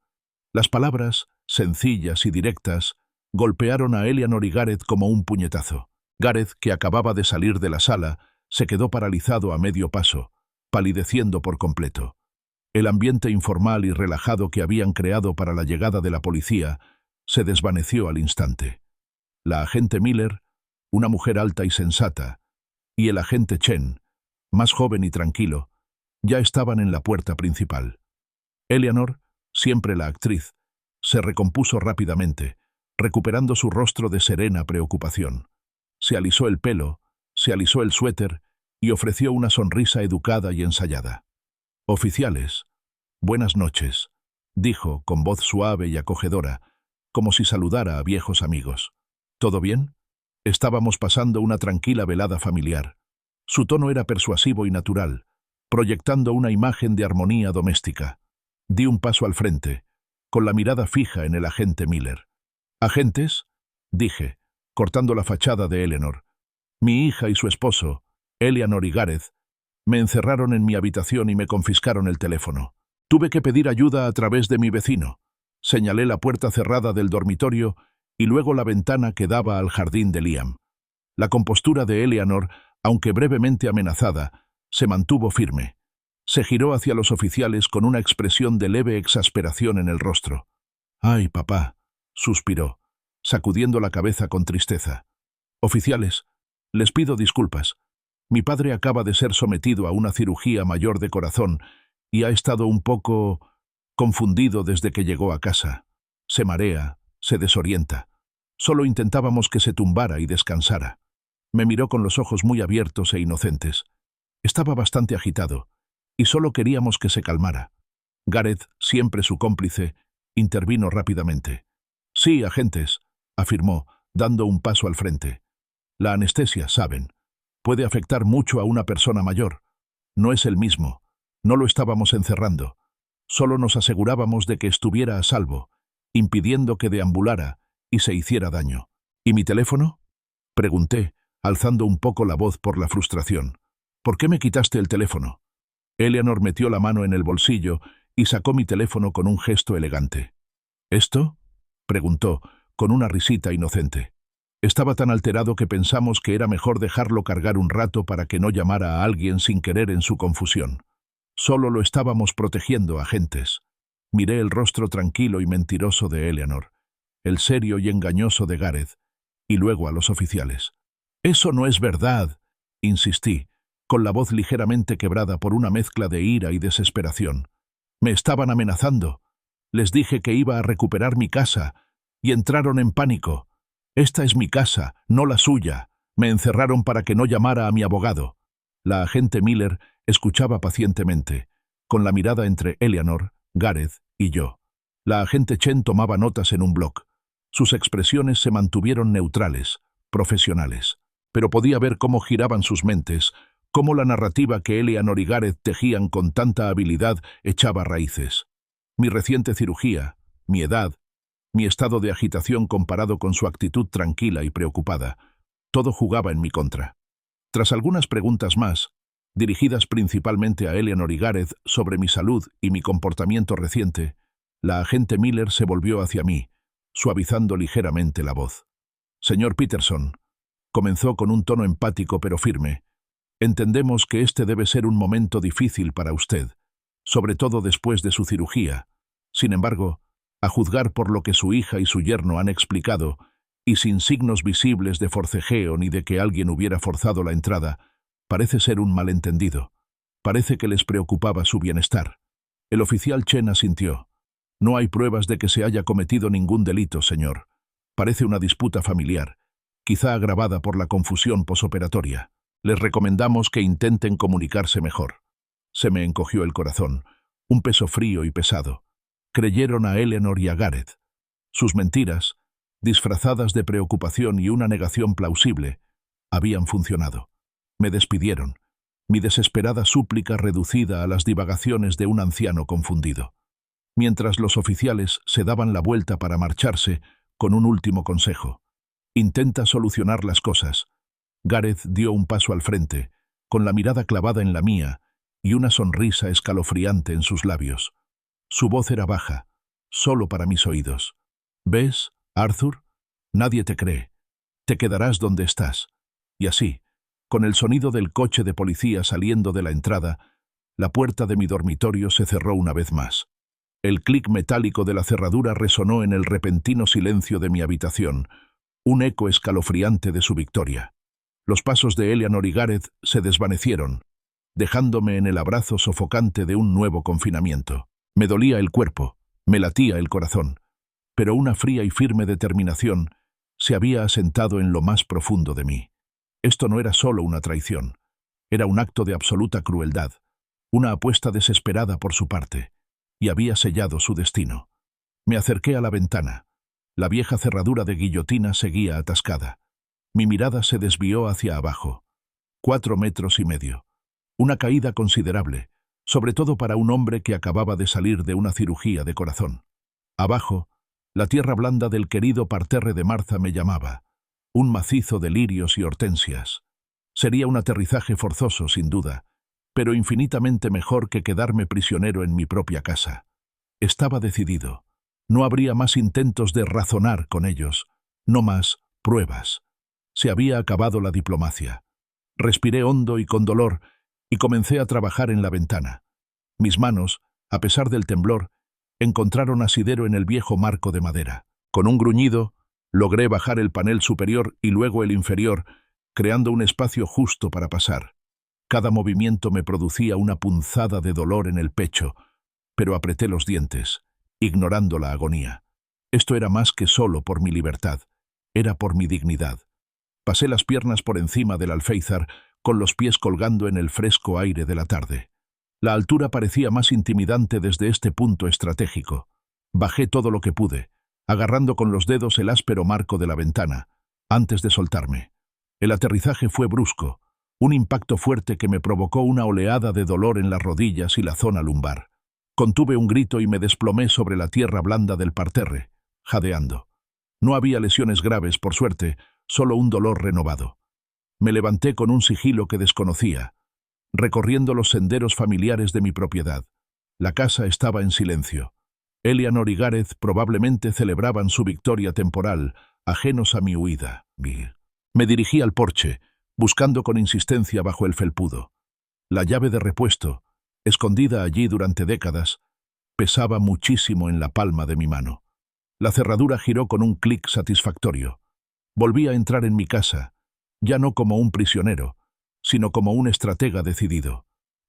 Las palabras, sencillas y directas, golpearon a Eleanor y Gareth como un puñetazo. Gareth, que acababa de salir de la sala, se quedó paralizado a medio paso, palideciendo por completo. El ambiente informal y relajado que habían creado para la llegada de la policía se desvaneció al instante. La agente Miller, una mujer alta y sensata, y el agente Chen, más joven y tranquilo, ya estaban en la puerta principal. Eleanor, siempre la actriz, se recompuso rápidamente, recuperando su rostro de serena preocupación. Se alisó el pelo, se alisó el suéter y ofreció una sonrisa educada y ensayada. «Oficiales, buenas noches», dijo con voz suave y acogedora, como si saludara a viejos amigos. «¿Todo bien?». Estábamos pasando una tranquila velada familiar. Su tono era persuasivo y natural, proyectando una imagen de armonía doméstica. Di un paso al frente, con la mirada fija en el agente Miller. «¿Agentes?», dije, cortando la fachada de Eleanor. «Mi hija y su esposo, Eleanor y Gareth, me encerraron en mi habitación y me confiscaron el teléfono. Tuve que pedir ayuda a través de mi vecino». Señalé la puerta cerrada del dormitorio y luego la ventana que daba al jardín de Liam. La compostura de Eleanor, aunque brevemente amenazada, se mantuvo firme. Se giró hacia los oficiales con una expresión de leve exasperación en el rostro. «Ay, papá», suspiró, sacudiendo la cabeza con tristeza. «Oficiales, les pido disculpas. Mi padre acaba de ser sometido a una cirugía mayor de corazón y ha estado un poco confundido desde que llegó a casa. Se marea, se desorienta. Solo intentábamos que se tumbara y descansara». Me miró con los ojos muy abiertos e inocentes. Estaba bastante agitado, y solo queríamos que se calmara. Gareth, siempre su cómplice, intervino rápidamente. «Sí, agentes, afirmó, dando un paso al frente. La anestesia, saben, puede afectar mucho a una persona mayor. No es el mismo. No lo estábamos encerrando. Solo nos asegurábamos de que estuviera a salvo, impidiendo que deambulara y se hiciera daño. ¿Y mi teléfono?, pregunté, alzando un poco la voz por la frustración. ¿Por qué me quitaste el teléfono? Eleanor metió la mano en el bolsillo y sacó mi teléfono con un gesto elegante. ¿Esto?, preguntó, con una risita inocente. Estaba tan alterado que pensamos que era mejor dejarlo cargar un rato para que no llamara a alguien sin querer en su confusión. Solo lo estábamos protegiendo, agentes. Miré el rostro tranquilo y mentiroso de Eleanor, el serio y engañoso de Gareth, y luego a los oficiales. «Eso no es verdad», insistí, con la voz ligeramente quebrada por una mezcla de ira y desesperación. «Me estaban amenazando. Les dije que iba a recuperar mi casa, y entraron en pánico. Esta es mi casa, no la suya. Me encerraron para que no llamara a mi abogado». La agente Miller escuchaba pacientemente, con la mirada entre Eleanor, Gareth y yo. La agente Chen tomaba notas en un bloc. Sus expresiones se mantuvieron neutrales, profesionales, pero podía ver cómo giraban sus mentes, cómo la narrativa que Eleanor y Gareth tejían con tanta habilidad echaba raíces. Mi reciente cirugía, mi edad, mi estado de agitación comparado con su actitud tranquila y preocupada, todo jugaba en mi contra. Tras algunas preguntas más, dirigidas principalmente a Eleanor y Gareth sobre mi salud y mi comportamiento reciente, la agente Miller se volvió hacia mí, suavizando ligeramente la voz. «Señor Peterson», comenzó con un tono empático pero firme, «entendemos que este debe ser un momento difícil para usted, sobre todo después de su cirugía. Sin embargo, a juzgar por lo que su hija y su yerno han explicado, y sin signos visibles de forcejeo ni de que alguien hubiera forzado la entrada, parece ser un malentendido. Parece que les preocupaba su bienestar». El oficial Chen asintió. «No hay pruebas de que se haya cometido ningún delito, señor. Parece una disputa familiar, quizá agravada por la confusión posoperatoria. Les recomendamos que intenten comunicarse mejor». Se me encogió el corazón, un peso frío y pesado. Creyeron a Eleanor y a Gareth. Sus mentiras, disfrazadas de preocupación y una negación plausible, habían funcionado. Me despidieron, mi desesperada súplica reducida a las divagaciones de un anciano confundido. Mientras los oficiales se daban la vuelta para marcharse, con un último consejo. «Intenta solucionar las cosas». Gareth dio un paso al frente, con la mirada clavada en la mía y una sonrisa escalofriante en sus labios. Su voz era baja, solo para mis oídos. «¿Ves, Arthur? Nadie te cree. Te quedarás donde estás». Y así, con el sonido del coche de policía saliendo de la entrada, la puerta de mi dormitorio se cerró una vez más. El clic metálico de la cerradura resonó en el repentino silencio de mi habitación, un eco escalofriante de su victoria. Los pasos de Eleanor y Gareth se desvanecieron, dejándome en el abrazo sofocante de un nuevo confinamiento. Me dolía el cuerpo, me latía el corazón, pero una fría y firme determinación se había asentado en lo más profundo de mí. Esto no era solo una traición, era un acto de absoluta crueldad, una apuesta desesperada por su parte, y había sellado su destino. Me acerqué a la ventana. La vieja cerradura de guillotina seguía atascada. Mi mirada se desvió hacia abajo. 4,5 metros. Una caída considerable, sobre todo para un hombre que acababa de salir de una cirugía de corazón. Abajo, la tierra blanda del querido parterre de Martha me llamaba, un macizo de lirios y hortensias. Sería un aterrizaje forzoso, sin duda, pero infinitamente mejor que quedarme prisionero en mi propia casa. Estaba decidido. No habría más intentos de razonar con ellos, no más pruebas. Se había acabado la diplomacia. Respiré hondo y con dolor, y comencé a trabajar en la ventana. Mis manos, a pesar del temblor, encontraron asidero en el viejo marco de madera. Con un gruñido, logré bajar el panel superior y luego el inferior, creando un espacio justo para pasar. Cada movimiento me producía una punzada de dolor en el pecho, pero apreté los dientes, ignorando la agonía. Esto era más que solo por mi libertad, era por mi dignidad. Pasé las piernas por encima del alféizar, con los pies colgando en el fresco aire de la tarde. La altura parecía más intimidante desde este punto estratégico. Bajé todo lo que pude, agarrando con los dedos el áspero marco de la ventana, antes de soltarme. El aterrizaje fue brusco, un impacto fuerte que me provocó una oleada de dolor en las rodillas y la zona lumbar. Contuve un grito y me desplomé sobre la tierra blanda del parterre, jadeando. No había lesiones graves, por suerte, solo un dolor renovado. Me levanté con un sigilo que desconocía, recorriendo los senderos familiares de mi propiedad. La casa estaba en silencio. Eleanor y Gareth probablemente celebraban su victoria temporal, ajenos a mi huida. Me dirigí al porche, buscando con insistencia bajo el felpudo. La llave de repuesto, escondida allí durante décadas, pesaba muchísimo en la palma de mi mano. La cerradura giró con un clic satisfactorio. Volví a entrar en mi casa, ya no como un prisionero, sino como un estratega decidido.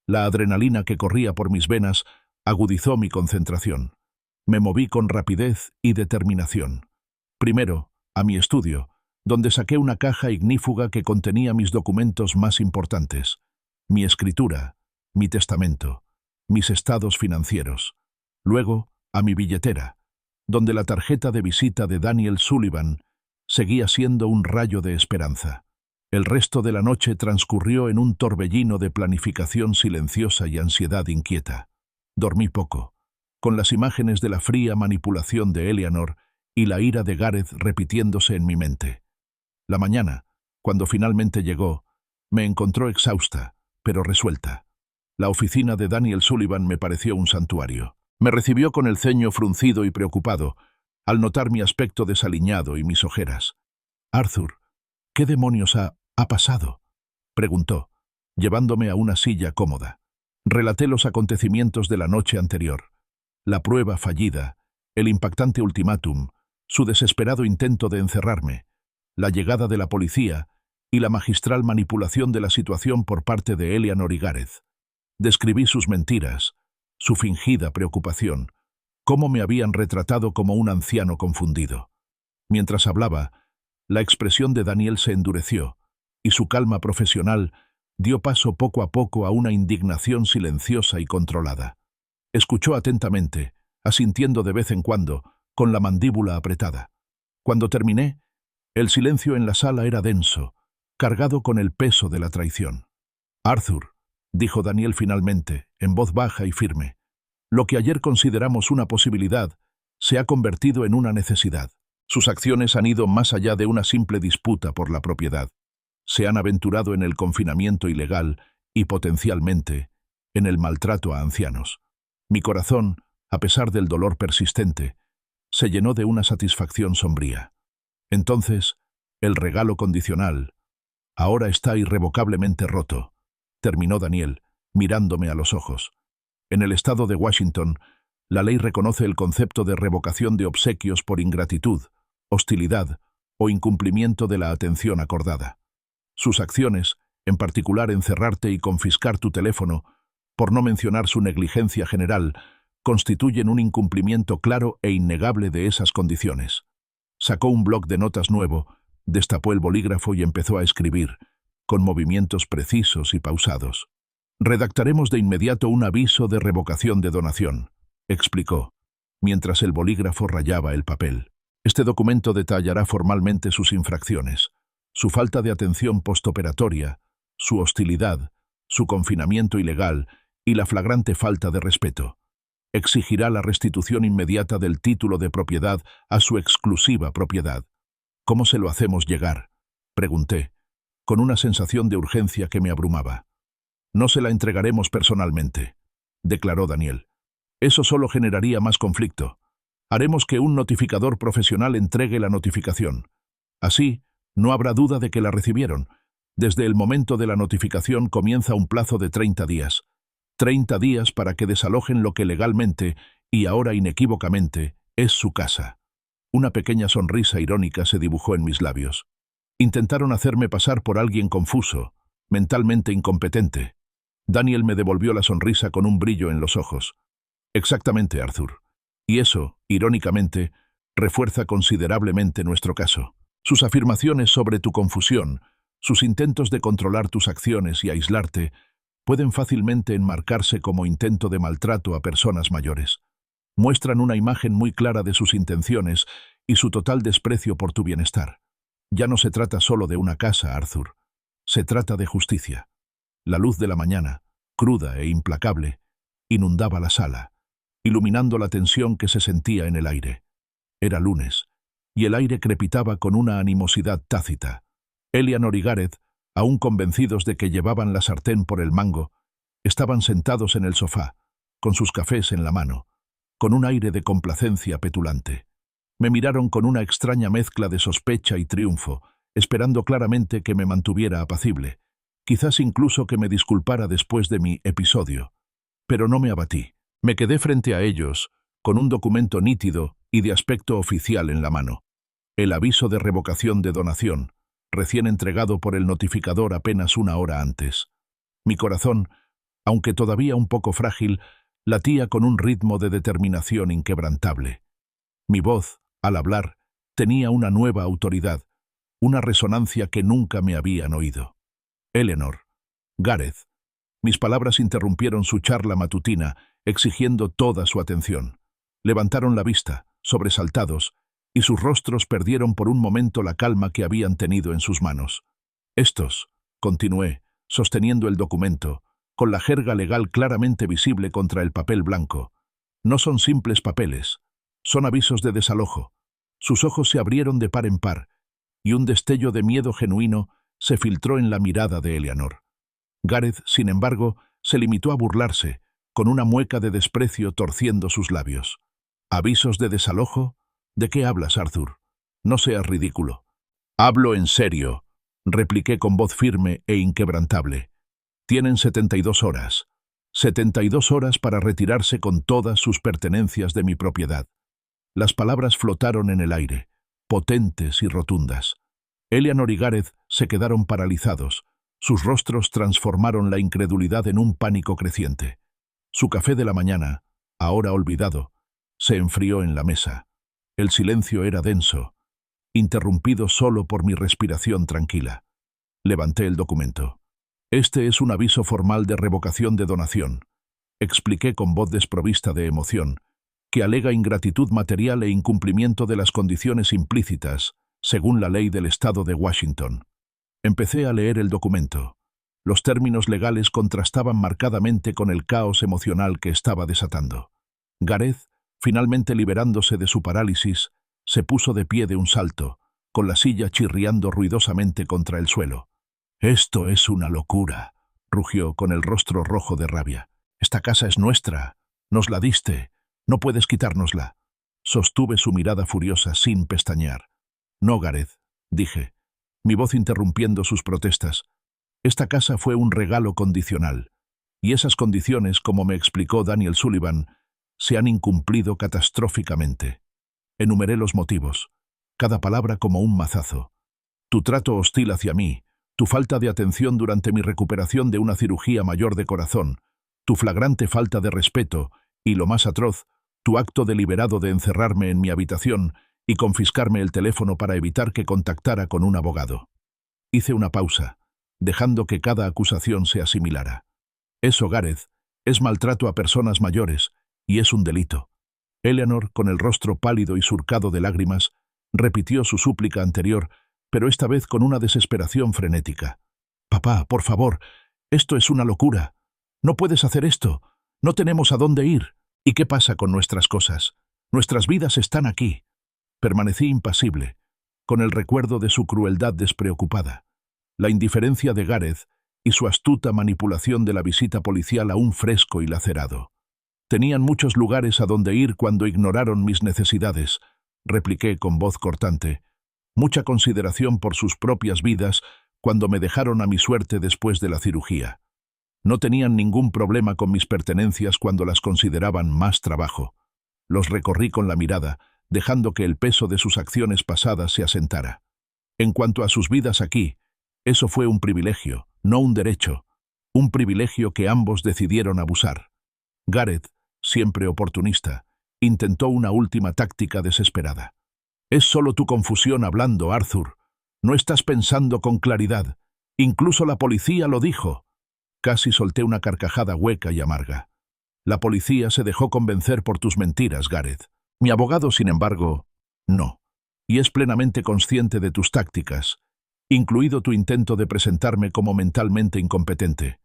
La adrenalina que corría por mis venas agudizó mi concentración. Me moví con rapidez y determinación. Primero, a mi estudio, donde saqué una caja ignífuga que contenía mis documentos más importantes, mi escritura, mi testamento, mis estados financieros. Luego, a mi billetera, donde la tarjeta de visita de Daniel Sullivan seguía siendo un rayo de esperanza. El resto de la noche transcurrió en un torbellino de planificación silenciosa y ansiedad inquieta. Dormí poco, con las imágenes de la fría manipulación de Eleanor y la ira de Gareth repitiéndose en mi mente. La mañana, cuando finalmente llegó, me encontró exhausta, pero resuelta. La oficina de Daniel Sullivan me pareció un santuario. Me recibió con el ceño fruncido y preocupado, al notar mi aspecto desaliñado y mis ojeras. «Arthur, ¿qué demonios ha pasado?», preguntó, llevándome a una silla cómoda. Relaté los acontecimientos de la noche anterior. La prueba fallida, el impactante ultimátum, su desesperado intento de encerrarme, la llegada de la policía y la magistral manipulación de la situación por parte de Eleanor y Gareth. Describí sus mentiras, su fingida preocupación, cómo me habían retratado como un anciano confundido. Mientras hablaba, la expresión de Daniel se endureció, y su calma profesional dio paso poco a poco a una indignación silenciosa y controlada. Escuchó atentamente, asintiendo de vez en cuando, con la mandíbula apretada. Cuando terminé, el silencio en la sala era denso, cargado con el peso de la traición. «Arthur», dijo Daniel finalmente, en voz baja y firme, «lo que ayer consideramos una posibilidad se ha convertido en una necesidad. Sus acciones han ido más allá de una simple disputa por la propiedad. Se han aventurado en el confinamiento ilegal y, potencialmente, en el maltrato a ancianos. Mi corazón, a pesar del dolor persistente, se llenó de una satisfacción sombría. Entonces, el regalo condicional ahora está irrevocablemente roto», terminó Daniel, mirándome a los ojos. En el estado de Washington, la ley reconoce el concepto de revocación de obsequios por ingratitud, hostilidad o incumplimiento de la atención acordada. Sus acciones, en particular encerrarte y confiscar tu teléfono, por no mencionar su negligencia general, constituyen un incumplimiento claro e innegable de esas condiciones. Sacó un bloc de notas nuevo, destapó el bolígrafo y empezó a escribir, con movimientos precisos y pausados. «Redactaremos de inmediato un aviso de revocación de donación», explicó, mientras el bolígrafo rayaba el papel. «Este documento detallará formalmente sus infracciones, su falta de atención postoperatoria, su hostilidad, su confinamiento ilegal y la flagrante falta de respeto. Exigirá la restitución inmediata del título de propiedad a su exclusiva propiedad». «¿Cómo se lo hacemos llegar?», pregunté, con una sensación de urgencia que me abrumaba. «No se la entregaremos personalmente», declaró Daniel. «Eso solo generaría más conflicto. Haremos que un notificador profesional entregue la notificación. Así, no habrá duda de que la recibieron. Desde el momento de la notificación comienza un plazo de 30 días. 30 días para que desalojen lo que legalmente, y ahora inequívocamente, es su casa». Una pequeña sonrisa irónica se dibujó en mis labios. Intentaron hacerme pasar por alguien confuso, mentalmente incompetente. Daniel me devolvió la sonrisa con un brillo en los ojos. «Exactamente, Arthur. Y eso, irónicamente, refuerza considerablemente nuestro caso. Sus afirmaciones sobre tu confusión, sus intentos de controlar tus acciones y aislarte, pueden fácilmente enmarcarse como intento de maltrato a personas mayores. Muestran una imagen muy clara de sus intenciones y su total desprecio por tu bienestar. Ya no se trata solo de una casa, Arthur. Se trata de justicia. La luz de la mañana, cruda e implacable, inundaba la sala, iluminando la tensión que se sentía en el aire. Era lunes, y el aire crepitaba con una animosidad tácita. Eleanor y Gareth, aún convencidos de que llevaban la sartén por el mango, estaban sentados en el sofá, con sus cafés en la mano, con un aire de complacencia petulante. Me miraron con una extraña mezcla de sospecha y triunfo, esperando claramente que me mantuviera apacible, quizás incluso que me disculpara después de mi episodio. Pero no me abatí. Me quedé frente a ellos, con un documento nítido y de aspecto oficial en la mano. El aviso de revocación de donación, recién entregado por el notificador apenas una hora antes. Mi corazón, aunque todavía un poco frágil, latía con un ritmo de determinación inquebrantable. Mi voz, al hablar, tenía una nueva autoridad, una resonancia que nunca me habían oído. Eleanor, Gareth. Mis palabras interrumpieron su charla matutina, exigiendo toda su atención. Levantaron la vista, sobresaltados, y sus rostros perdieron por un momento la calma que habían tenido en sus manos. Estos, continué, sosteniendo el documento, con la jerga legal claramente visible contra el papel blanco, no son simples papeles, son avisos de desalojo. Sus ojos se abrieron de par en par, y un destello de miedo genuino se filtró en la mirada de Eleanor. Gareth, sin embargo, se limitó a burlarse, con una mueca de desprecio torciendo sus labios. ¿Avisos de desalojo? ¿De qué hablas, Arthur? No seas ridículo. Hablo en serio, repliqué con voz firme e inquebrantable. Tienen 72 horas. 72 horas para retirarse con todas sus pertenencias de mi propiedad. Las palabras flotaron en el aire, potentes y rotundas. Eleanor y Gareth se quedaron paralizados. Sus rostros transformaron la incredulidad en un pánico creciente. Su café de la mañana, ahora olvidado, se enfrió en la mesa. El silencio era denso, interrumpido solo por mi respiración tranquila. Levanté el documento. Este es un aviso formal de revocación de donación, expliqué con voz desprovista de emoción, que alega ingratitud material e incumplimiento de las condiciones implícitas, según la ley del Estado de Washington. Empecé a leer el documento. Los términos legales contrastaban marcadamente con el caos emocional que estaba desatando. Gareth, finalmente liberándose de su parálisis, se puso de pie de un salto, con la silla chirriando ruidosamente contra el suelo. «Esto es una locura», rugió con el rostro rojo de rabia. «Esta casa es nuestra. Nos la diste. No puedes quitárnosla». Sostuve su mirada furiosa sin pestañear. «No, Gareth», dije, mi voz interrumpiendo sus protestas. «Esta casa fue un regalo condicional, y esas condiciones, como me explicó Daniel Sullivan, se han incumplido catastróficamente». Enumeré los motivos, cada palabra como un mazazo. Tu trato hostil hacia mí, tu falta de atención durante mi recuperación de una cirugía mayor de corazón, tu flagrante falta de respeto y, lo más atroz, tu acto deliberado de encerrarme en mi habitación y confiscarme el teléfono para evitar que contactara con un abogado. Hice una pausa, dejando que cada acusación se asimilara. Eso, Gareth, es maltrato a personas mayores y es un delito. Eleanor, con el rostro pálido y surcado de lágrimas, repitió su súplica anterior, pero esta vez con una desesperación frenética. «Papá, por favor, esto es una locura. No puedes hacer esto. No tenemos a dónde ir. ¿Y qué pasa con nuestras cosas? Nuestras vidas están aquí». Permanecí impasible, con el recuerdo de su crueldad despreocupada, la indiferencia de Gareth y su astuta manipulación de la visita policial aún fresco y lacerado. «Tenían muchos lugares a donde ir cuando ignoraron mis necesidades», repliqué con voz cortante. «Mucha consideración por sus propias vidas cuando me dejaron a mi suerte después de la cirugía. No tenían ningún problema con mis pertenencias cuando las consideraban más trabajo». Los recorrí con la mirada, dejando que el peso de sus acciones pasadas se asentara. En cuanto a sus vidas aquí, eso fue un privilegio, no un derecho, un privilegio que ambos decidieron abusar. Gareth, siempre oportunista, intentó una última táctica desesperada. «Es solo tu confusión hablando, Arthur. No estás pensando con claridad. Incluso la policía lo dijo». Casi solté una carcajada hueca y amarga. La policía se dejó convencer por tus mentiras, Gareth. Mi abogado, sin embargo, no. Y es plenamente consciente de tus tácticas, incluido tu intento de presentarme como mentalmente incompetente.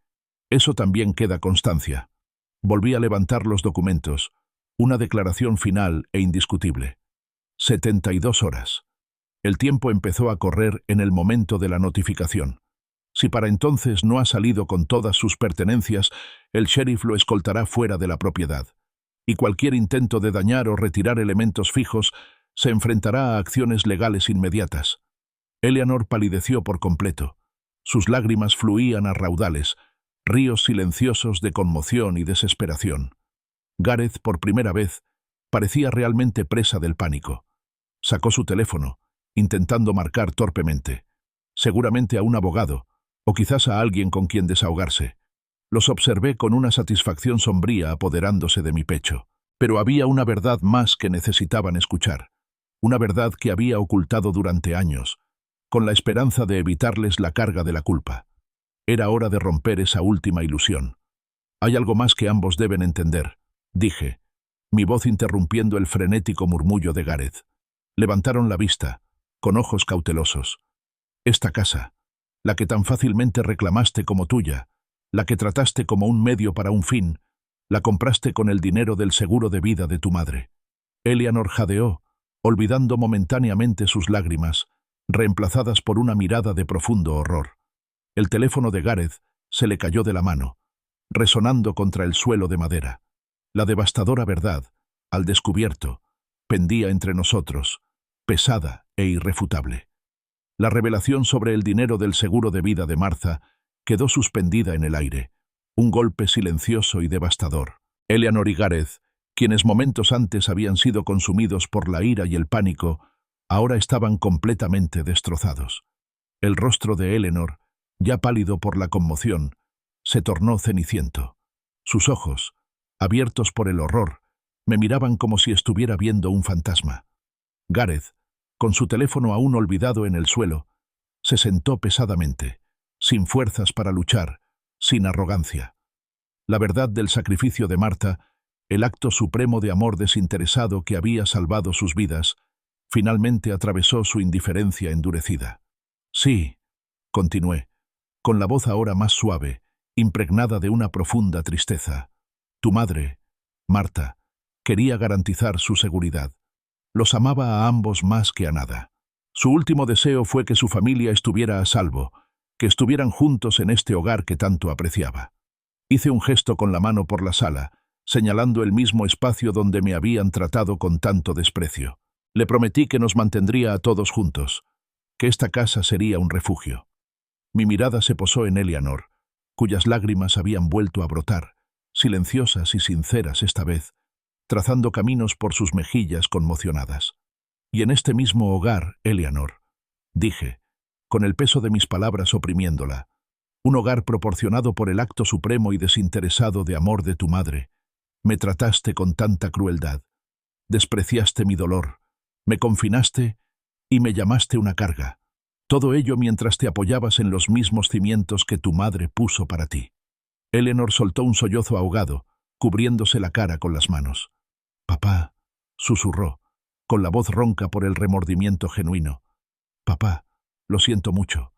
Eso también queda constancia. Volví a levantar los documentos, una declaración final e indiscutible. 72 horas. El tiempo empezó a correr en el momento de la notificación. Si para entonces no ha salido con todas sus pertenencias, el sheriff lo escoltará fuera de la propiedad. Y cualquier intento de dañar o retirar elementos fijos se enfrentará a acciones legales inmediatas. Eleanor palideció por completo. Sus lágrimas fluían a raudales, ríos silenciosos de conmoción y desesperación. Gareth, por primera vez, parecía realmente presa del pánico. Sacó su teléfono, intentando marcar torpemente. Seguramente a un abogado, o quizás a alguien con quien desahogarse. Los observé con una satisfacción sombría apoderándose de mi pecho. Pero había una verdad más que necesitaban escuchar. Una verdad que había ocultado durante años, con la esperanza de evitarles la carga de la culpa. Era hora de romper esa última ilusión. Hay algo más que ambos deben entender, dije, mi voz interrumpiendo el frenético murmullo de Gareth. Levantaron la vista, con ojos cautelosos. Esta casa, la que tan fácilmente reclamaste como tuya, la que trataste como un medio para un fin, la compraste con el dinero del seguro de vida de tu madre. Eleanor jadeó, olvidando momentáneamente sus lágrimas, reemplazadas por una mirada de profundo horror. El teléfono de Gareth se le cayó de la mano, resonando contra el suelo de madera. La devastadora verdad, al descubierto, pendía entre nosotros, pesada e irrefutable. La revelación sobre el dinero del seguro de vida de Martha quedó suspendida en el aire, un golpe silencioso y devastador. Eleanor y Gareth, quienes momentos antes habían sido consumidos por la ira y el pánico, ahora estaban completamente destrozados. El rostro de Eleanor, ya pálido por la conmoción, se tornó ceniciento. Sus ojos, abiertos por el horror, me miraban como si estuviera viendo un fantasma. Gareth, con su teléfono aún olvidado en el suelo, se sentó pesadamente, sin fuerzas para luchar, sin arrogancia. La verdad del sacrificio de Martha, el acto supremo de amor desinteresado que había salvado sus vidas, finalmente atravesó su indiferencia endurecida. Sí, continué, con la voz ahora más suave, impregnada de una profunda tristeza. Tu madre, Martha, quería garantizar su seguridad. Los amaba a ambos más que a nada. Su último deseo fue que su familia estuviera a salvo, que estuvieran juntos en este hogar que tanto apreciaba. Hice un gesto con la mano por la sala, señalando el mismo espacio donde me habían tratado con tanto desprecio. Le prometí que nos mantendría a todos juntos, que esta casa sería un refugio. Mi mirada se posó en Eleanor, cuyas lágrimas habían vuelto a brotar, silenciosas y sinceras esta vez, trazando caminos por sus mejillas conmocionadas. Y en este mismo hogar, Eleanor, dije, con el peso de mis palabras oprimiéndola, un hogar proporcionado por el acto supremo y desinteresado de amor de tu madre, me trataste con tanta crueldad, despreciaste mi dolor, me confinaste y me llamaste una carga. Todo ello mientras te apoyabas en los mismos cimientos que tu madre puso para ti. Eleanor soltó un sollozo ahogado, cubriéndose la cara con las manos. «Papá», susurró, con la voz ronca por el remordimiento genuino. «Papá, lo siento mucho.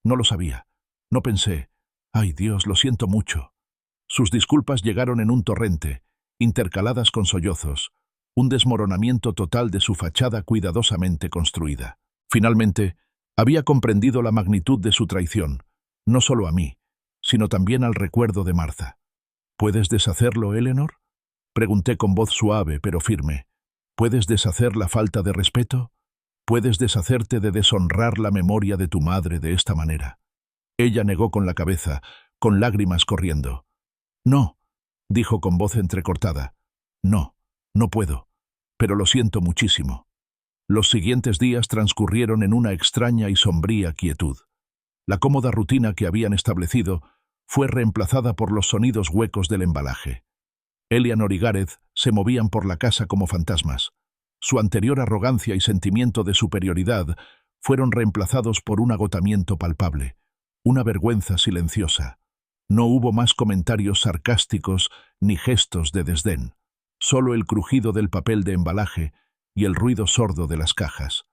No lo sabía. No pensé. Ay, Dios, lo siento mucho». Sus disculpas llegaron en un torrente, intercaladas con sollozos, un desmoronamiento total de su fachada cuidadosamente construida. Finalmente, había comprendido la magnitud de su traición, no solo a mí, sino también al recuerdo de Martha. «¿Puedes deshacerlo, Eleanor?», pregunté con voz suave pero firme. «¿Puedes deshacer la falta de respeto? ¿Puedes deshacerte de deshonrar la memoria de tu madre de esta manera?». Ella negó con la cabeza, con lágrimas corriendo. «No», dijo con voz entrecortada. «No, no puedo, pero lo siento muchísimo». Los siguientes días transcurrieron en una extraña y sombría quietud. La cómoda rutina que habían establecido fue reemplazada por los sonidos huecos del embalaje. Eleanor y Gareth se movían por la casa como fantasmas. Su anterior arrogancia y sentimiento de superioridad fueron reemplazados por un agotamiento palpable, una vergüenza silenciosa. No hubo más comentarios sarcásticos ni gestos de desdén, solo el crujido del papel de embalaje y el ruido sordo de las cajas.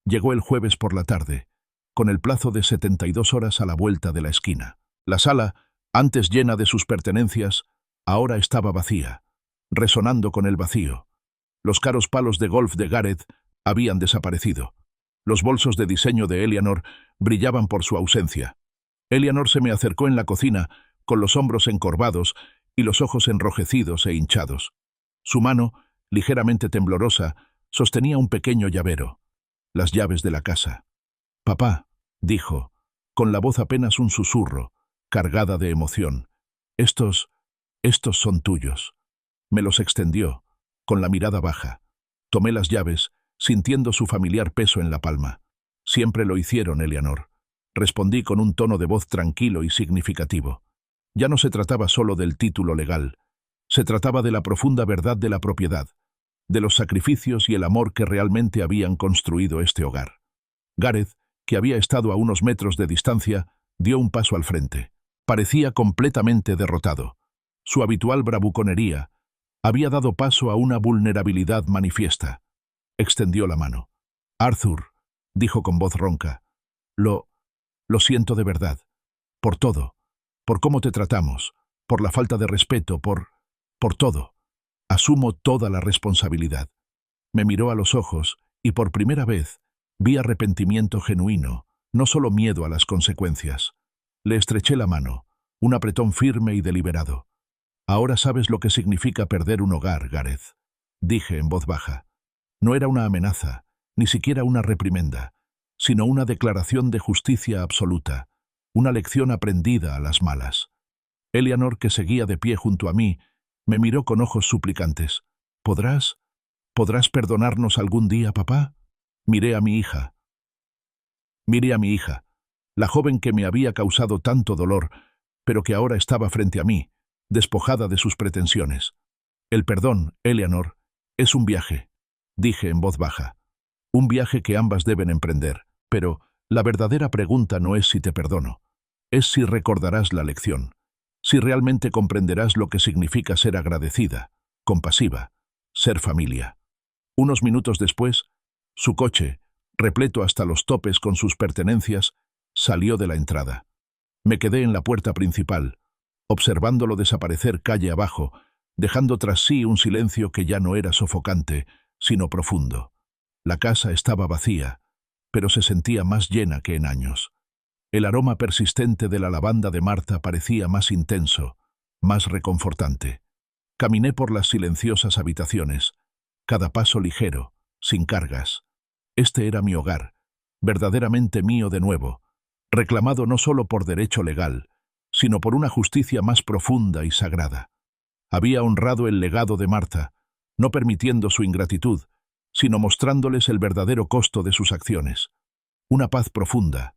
Llegó el jueves por la tarde, con el plazo de 72 horas a la vuelta de la esquina. La sala, antes llena de sus pertenencias, ahora estaba vacía, resonando con el vacío. Los caros palos de golf de Gareth habían desaparecido. Los bolsos de diseño de Eleanor brillaban por su ausencia. Eleanor se me acercó en la cocina, con los hombros encorvados y los ojos enrojecidos e hinchados. Su mano, ligeramente temblorosa, sostenía un pequeño llavero, las llaves de la casa. «Papá», dijo, con la voz apenas un susurro, cargada de emoción, estos son tuyos». Me los extendió, con la mirada baja. Tomé las llaves, sintiendo su familiar peso en la palma. «Siempre lo hicieron, Eleanor», respondí con un tono de voz tranquilo y significativo. Ya no se trataba solo del título legal, se trataba de la profunda verdad de la propiedad, de los sacrificios y el amor que realmente habían construido este hogar. Gareth, que había estado a unos metros de distancia, dio un paso al frente. Parecía completamente derrotado. Su habitual bravuconería había dado paso a una vulnerabilidad manifiesta. Extendió la mano. «Arthur», dijo con voz ronca, lo siento de verdad. Por todo. Por cómo te tratamos. Por la falta de respeto. Por todo. Asumo toda la responsabilidad». Me miró a los ojos y por primera vez vi arrepentimiento genuino, no solo miedo a las consecuencias. Le estreché la mano, un apretón firme y deliberado. «Ahora sabes lo que significa perder un hogar, Gareth», dije en voz baja. No era una amenaza, ni siquiera una reprimenda, sino una declaración de justicia absoluta, una lección aprendida a las malas. Eleanor, que seguía de pie junto a mí, me miró con ojos suplicantes. ¿Podrás perdonarnos algún día, papá? Miré a mi hija, la joven que me había causado tanto dolor, pero que ahora estaba frente a mí, despojada de sus pretensiones. «El perdón, Eleanor, es un viaje», dije en voz baja. «Un viaje que ambas deben emprender, pero la verdadera pregunta no es si te perdono, es si recordarás la lección, si realmente comprenderás lo que significa ser agradecida, compasiva, ser familia». Unos minutos después, su coche, repleto hasta los topes con sus pertenencias, salió de la entrada. Me quedé en la puerta principal, observándolo desaparecer calle abajo, dejando tras sí un silencio que ya no era sofocante, sino profundo. La casa estaba vacía, pero se sentía más llena que en años. El aroma persistente de la lavanda de Marta parecía más intenso, más reconfortante. Caminé por las silenciosas habitaciones, cada paso ligero, sin cargas. Este era mi hogar, verdaderamente mío de nuevo, reclamado no solo por derecho legal, sino por una justicia más profunda y sagrada. Había honrado el legado de Marta, no permitiendo su ingratitud, sino mostrándoles el verdadero costo de sus acciones. Una paz profunda,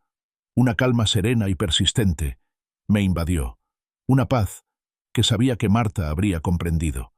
una calma serena y persistente, me invadió. Una paz que sabía que Marta habría comprendido.